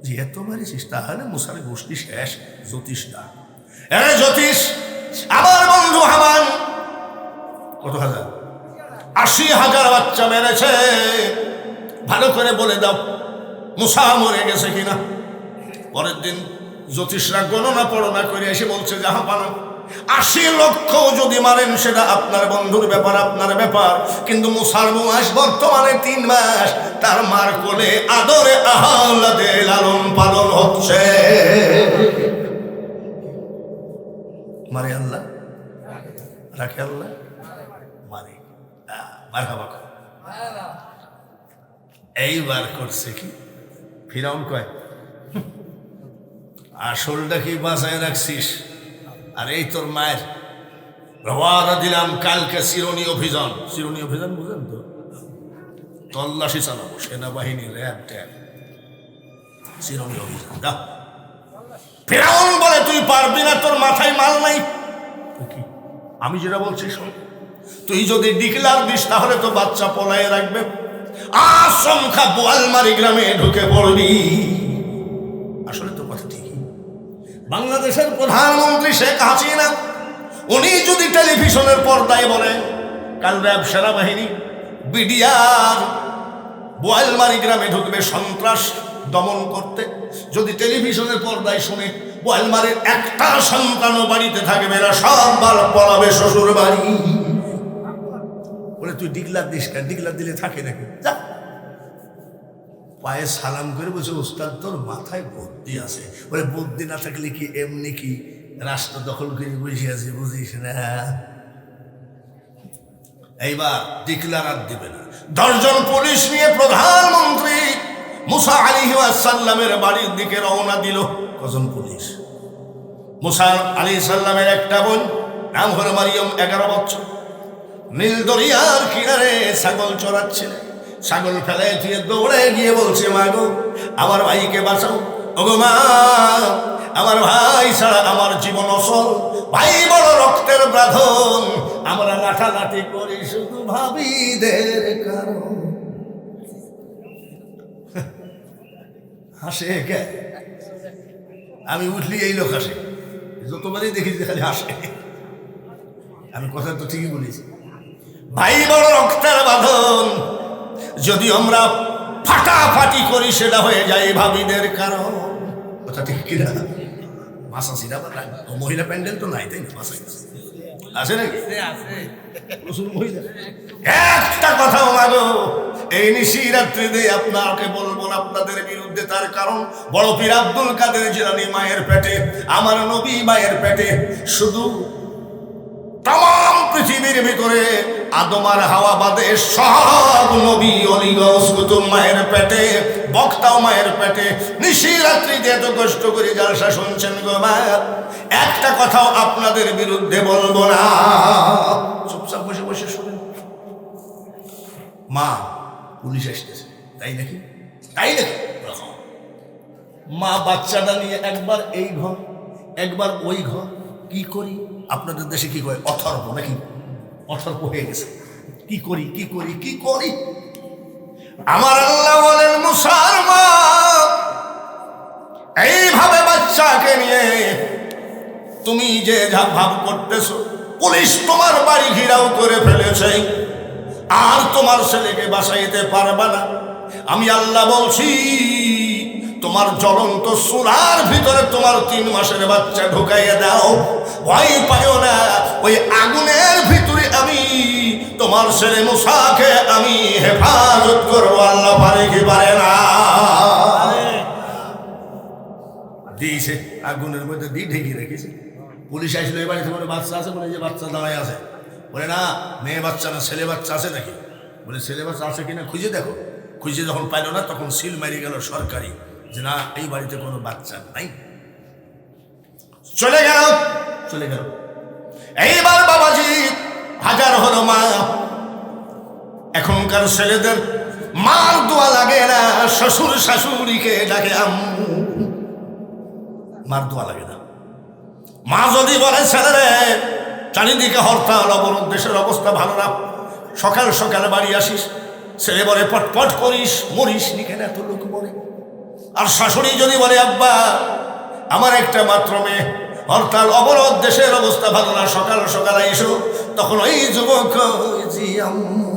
যে এত মারিছিস তাহলে মুসার গোষ্ঠী শেষ। জ্যোতিষ না, জ্যোতিষ আমার বন্ধু হামান কত হাজার? ৮০,০০০ বাচ্চা মেরেছে, ভালো করে বলে দাও মুসা মরে গেছে কিনা। পরের দিন জ্যোতিষরা গণনা পড়না করে এসে বলছে জাহাপানা ৮০ লক্ষ যদি মারেন সেটা আপনার বন্ধুর ব্যাপার, আপনার ব্যাপার, কিন্তু মুসার বয়স বর্তমানে ৩ মাস, তার মার কোলে আদরে আহ্লাদে লালন পালন হচ্ছে। মারে আল্লাহ, রাখে আল্লাহ, মারে মারহাবা। এইবার করছে কি ফিরাউন কয় আসলটা কি বাঁচায় রাখছিস, আর এই তোর মায়ের রওয়ানা দিলাম কালকে চিরুনি অভিযান। চিরুনি অভিযান বুঝেন তো? তল্লাশি চালাবো, সেনাবাহিনী, র্যাব ট্যাব, চিরুনি অভিযান। ফিরাউন বলে তুই পারবি না, তোর মাথায় মাল নাই। আমি যেটা বলছি শোন, তুই যদি ডিক্লার দিস তাহলে তো বাচ্চা পলায় রাখবে, আচমকা বোয়ালমারি গ্রামে ঢুকে পড়বি। আসলে তো কথা ঠিকই। বাংলাদেশের প্রধানমন্ত্রী শেখ হাসিনা উনি যদি টেলিভিশনের পর্দায় বলেন কাল র্যাব, সেনাবাহিনী, বিডিআর বোয়ালমারি গ্রামে ঢুকবে সন্ত্রাস দমন করতে, যদি টেলিভিশনের পর্দায় শুনে বোয়ালমারির একটা সন্তানও বাড়িতে থাকবে না, সব পলাবে শ্বশুর বাড়ি, বলে তুই ডিক্লার দিস কেন? ডিক্লার দিলে থাকে নাকি? যা পায়ে সালাম করে বলছে ওস্তাদ তোর মাথায় বুদ্ধি আছে। বলে বুদ্ধি না থাকলে কি এমনি কি রাষ্ট্র দখল করে বসে আছে, বুঝিস না? এইবার ডিক্লার আর দিবে না। ১০ জন পুলিশ নিয়ে প্রধানমন্ত্রী মুসা আলাইহিস সালামের বাড়ির দিকে রওনা দিল। কজন পুলিশ? মুসা আলাইহিস সালামের একটা বোন, নাম হলো মারিয়ম, 11 বছর, নীল দরিয়ার কিনারে ছাগল চড়াচ্ছিলেন। ছাগল ফেলায় দিয়ে দৌড়ে গিয়ে বলছে মা গো আমার ভাইকে বাঁচাও, ওগো মা আমার ভাই ছাড়া আমার জীবন অসল, ভাই বড় রক্তের বাঁধন, আমরা লাঠালাঠি করি শুধু ভাবিদের কারণ। হাসে কে? আমি উঠলি এই লোক হাসে, যতবারই দেখি খালি হাসে। আমি কথা তো ঠিকই বলেছি, ভাই বড় রক্তের বাঁধন, যদি আমরা ফাটাফাটি করি সেটা হয়ে যায় ভাবিদের কারণ। কথা ঠিক কিনা? মাসা সিরা মহিলা প্যান্ডেল তো নাই, তাই না? মাসা আছে নাকি? একটা কথা মাগো, এই নিশিরাত্রিতে আপনাকে বলবো না আপনাদের বিরুদ্ধে, তার কারণ বড় পীর আব্দুল কাদের জিলানী মায়ের পেটে, আমার নবী মায়ের পেটে, শুধু তাম পৃথিবীর ভিতরে আদম আর হাওয়া বাদে সব নবী অলি গৌস কুতুব মায়ের পেটে, বক্তাও মায়ের পেটে। নিশিরাত্রিতে এত কষ্ট করে জালসা শুনছেন গো মা, একটা কথাও আপনাদের বিরুদ্ধে বলবো না, চুপচাপ বসে বসে শুনেন। মা পুলিশ আসতেছে, তাই নাকি? তাই নাকি? মা বাচ্চাটা নিয়ে একবার এই ঘর একবার ওই ঘর, কি করি? আপনাদের দেশে কি করে? অথর্ব নাকি? অথর্ব হয়ে গেছে। কি করি কি করি কি করি? আমার আল্লাহ বলেন, মুসার মা এইভাবে বাচ্চাকে নিয়ে তুমি যে যা ভাব করতেছো, পুলিশ তোমার বাড়ি ঘিরাও করে ফেলেছে, আর তোমার ছেলেকে বাঁচাইতে পারবা না। আমি আল্লাহ বলছি, তোমার জ্বলন্ত চুলার ভিতরে তোমার 3 মাসের বাচ্চা ঢুকাইয়া দাও, ভয় পাইও না। ওই আগুনের ভিতরে আমি তোমার ছেলে মুসাকে আমি হেফাজত করবো। আল্লাহ পারে কি পারে না? দিয়েছে, আগুনের মধ্যে দিয়ে ঢেকে রেখেছে। পুলিশ আসলো, এ বাড়িতে বলে বাচ্চা আছে, বলে যে বাচ্চা দাঁড়ায় আছে। বলে না, মেয়ে বাচ্চা না, ছেলে বাচ্চা আছে নাকি? বলে ছেলে বাচ্চা আছে কিনা খুঁজে দেখো। খুঁজে যখন পাইল না, তখন সিল মারি গেল সরকারি, যে না, এই বাড়িতে কোনো বাচ্চা নাই। চলে গেল। এইবার বাবাজি হাজার হলো মা। এখনকার ছেলেদের মার দোয়া লাগে না, শ্বশুর শাশুড়িকে ডাকে আম্মু, মার দোয়া লাগে না। মা যদি বলে, ছেলেরে চারিদিকে হরতাল অবরোধ, দেশের অবস্থা ভালো না, সকাল সকাল বাড়ি আসিস, ছেলে বলে পটপট করিস, মরিস নি কেন, এত লোক বলে। আর শাশুড়ি যদি বলে, আব্বা আমার একটা মাত্র মেয়ে, হরতাল অবরোধ, দেশের অবস্থা ভালো না, সকাল সকাল এসো, তখন ওই যুবক, জি আম্মু।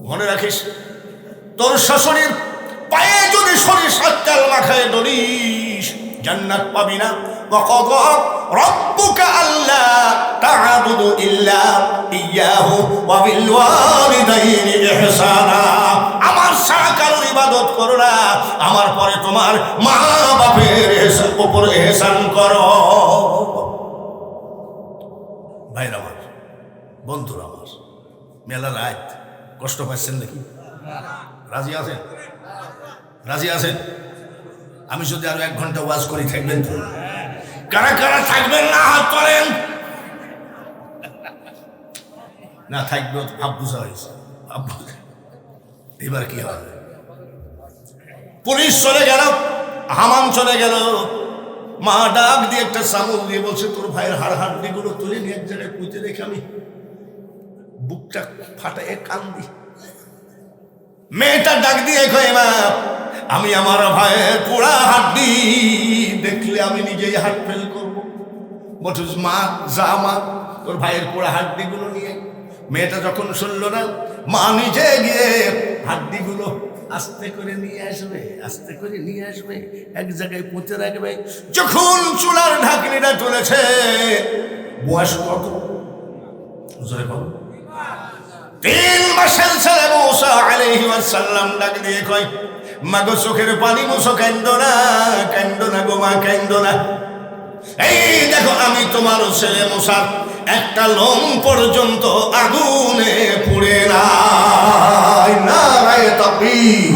মনে রাখিস, তোর শাশুড়ির পায়ে যদি সরিষার তেল মাখায় ডলিস, জান্নাত পাবি না। وقضى ربك ألا تعبدوا إلا إياه وبالوالدين إحسانا। আমার ছাড়া কারোর ইবাদত করো না, আমার পরে তোমার মা বাপের উপর ইহসান করো। ভাইরা আমার, বন্ধুরা আমার, মেলা রাত, কষ্ট পাচ্ছেন নাকি? রাজি আছেন? রাজি আছেন? আমি যদি আরো 1 ঘন্টা ওয়াজ করি, থাকবেন তো? কারা কারা থাকবেন না হাত তোলেন। না থাকবে, ভাব বুঝা হয়েছে। এবার কি হবে? পুলিশ চলে গেল, হামান চলে গেল। মা ডাক দিয়ে একটা চামচ দিয়ে বলছে, তোর ভাইয়ের হাড় গুলো তুলে নিয়ে এক জায়গায় পুঁতে রেখে আমি বুকটা ফাটায় কান্দি। মেয়েটা ডাক দিয়ে কয়, মা আমি আমার ভাইয়ের পোড়া হাড্ডি দেখলে আমি নিজেই হার্ট ফেল করবো। বলছিস মা, যা মা, তোর ভাইয়ের পোড়া হাড্ডিগুলো নিয়ে। মেয়েটা যখন শুনলো না, মা নিজে গিয়ে হাড্ডিগুলো আস্তে করে নিয়ে আসবে, আস্তে করে নিয়ে আসবে, এক জায়গায় পুঁতে রাখবে। যখন চুলার ঢাকনিটা তুলেছে, বয়স কত? 3 মাসের ছেলে মুসা আলাইহিস সালাম ডাক দিয়ে কয়, মাগো চোখের পানি মুছো, কান্দো না, কান্দো না গো মা, কান্দো না। এই দেখো, আমি তোমার ছেলে মুসার একটা লোম পর্যন্ত আগুনে পুড়ে নাই। নারায়ে তাকবীর।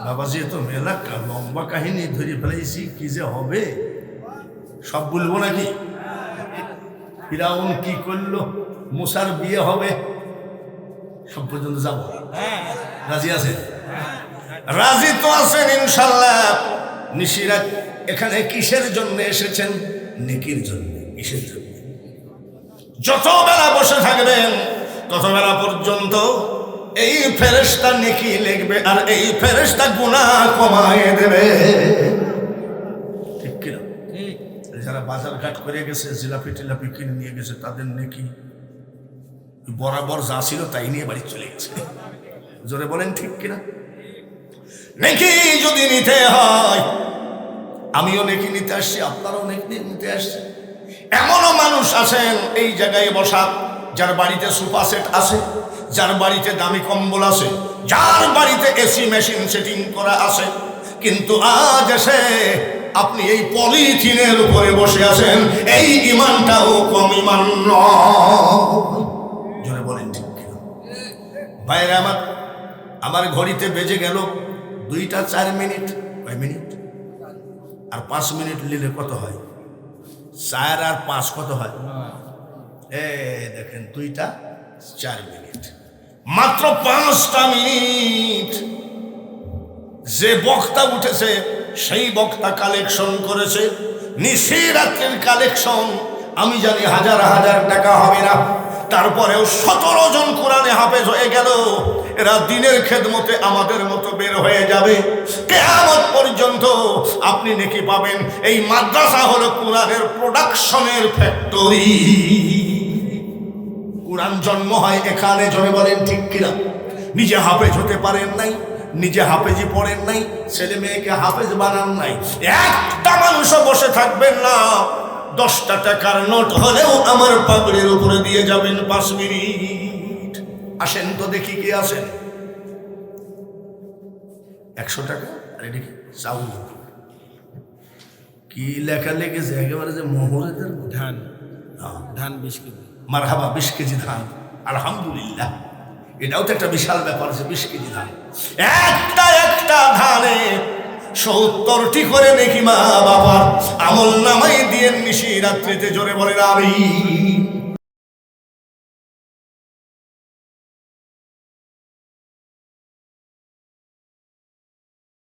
বাবাজি, তো মেলা লম্বা কাহিনী ধরে ফেলেছি, কি যে হবে সব বলবো নাকি? ফিরাউন কি করলো, মুসার বিয়ে হবে, সব পর্যন্ত যাবো। রাজি আছেন? রাজি তো আছেন ইনশাল্লাহ। নিশিরা এখানে কিসের জন্য এসেছেন? নেকির জন্য। কিসের জন্য? যত বেলা বসে থাকবেন, তত বেলা পর্যন্ত এই ফেরেশতা নেকি লিখবে, আর এই ফেরেশতা গুনাহ কমায় দেবে। ঠিক কিনা? যারা বাজার ঘাট করে গেছে, জিলাপি টিলাপি কিনে নিয়ে গেছে, তাদের নেকি বরাবর যা ছিল তাই নিয়ে বাড়ি চলে গেছে। জোরে বলেন ঠিক কিনা? নেকি যদি নিতে হয়, আমিও নেকি নিতে আসছি, আপনারাও নেকি নিতে আসছে। এমনও মানুষ আছেন এই জায়গায় বসা, যার বাড়িতে সোফা সেট আছে, যার বাড়িতে দামি কম্বল আছে, যার বাড়িতে এসি মেশিন সেটিং করা আছে, কিন্তু আজ এসে আপনি এই পলিথিনের উপরে বসে আছেন। এই ইমানটাও কম ইমান নয়। জোরে বলেন ঠিক কিনা? ভাইরা আমার ঘড়িতে বেজে গেল 2টা 4 মিনিট। কয় মিনিট? আর 5 মিনিট নিলে কত হয়? 4 আর 5 কত হয়? দেখেন, 2টা 4 মিনিট, মাত্র 5টা মিনিট। যে বক্তা উঠেছে সেই বক্তা কালেকশন করেছে নিশিরাতের কালেকশন, আমি জানি হাজার হাজার টাকা হবে না, তারপরেও 17 জন কোরআনে হাফেজ হয়ে গেল। এরা দিনের খেদমতে আমাদের মতো বের হয়ে যাবে কিয়ামত পর্যন্ত। আপনি নাকি পাবেন এই মাদ্রাসা হলো কোরআনের প্রোডাকশনের ফ্যাক্টরি। কোরআন জন্ম হয় এখানে, জনে বলেন ঠিক কিনা? নিজে হাফেজ হতে পারেন নাই, নিজে হাফেজি পড়েন নাই, ছেলে মেয়েকে হাফেজ বানান নাই, একটা মানুষও বসে থাকবেন না। 10টা টাকার নোট হলেও আমার পাগড়ির উপরে দিয়ে যাবেন 5 মিনিট। আসেন তো দেখি কি আসেন। 100 টাকা আরে দেখি চাউল কি লেখা লেগেছে একেবারে যে মোহরেদের ধান, ধান 20 কেজি। মারহাবা, 20 কেজি ধান, আলহামদুলিল্লাহ। এটাও তো একটা বিশাল ব্যাপার যে 20 কেজি ধান। একটা ধানে 70টি করে নাকি মা বাবা আমল নামাই দিয়ে নিশি রাত্রিতে জোরে বলেন আমিন।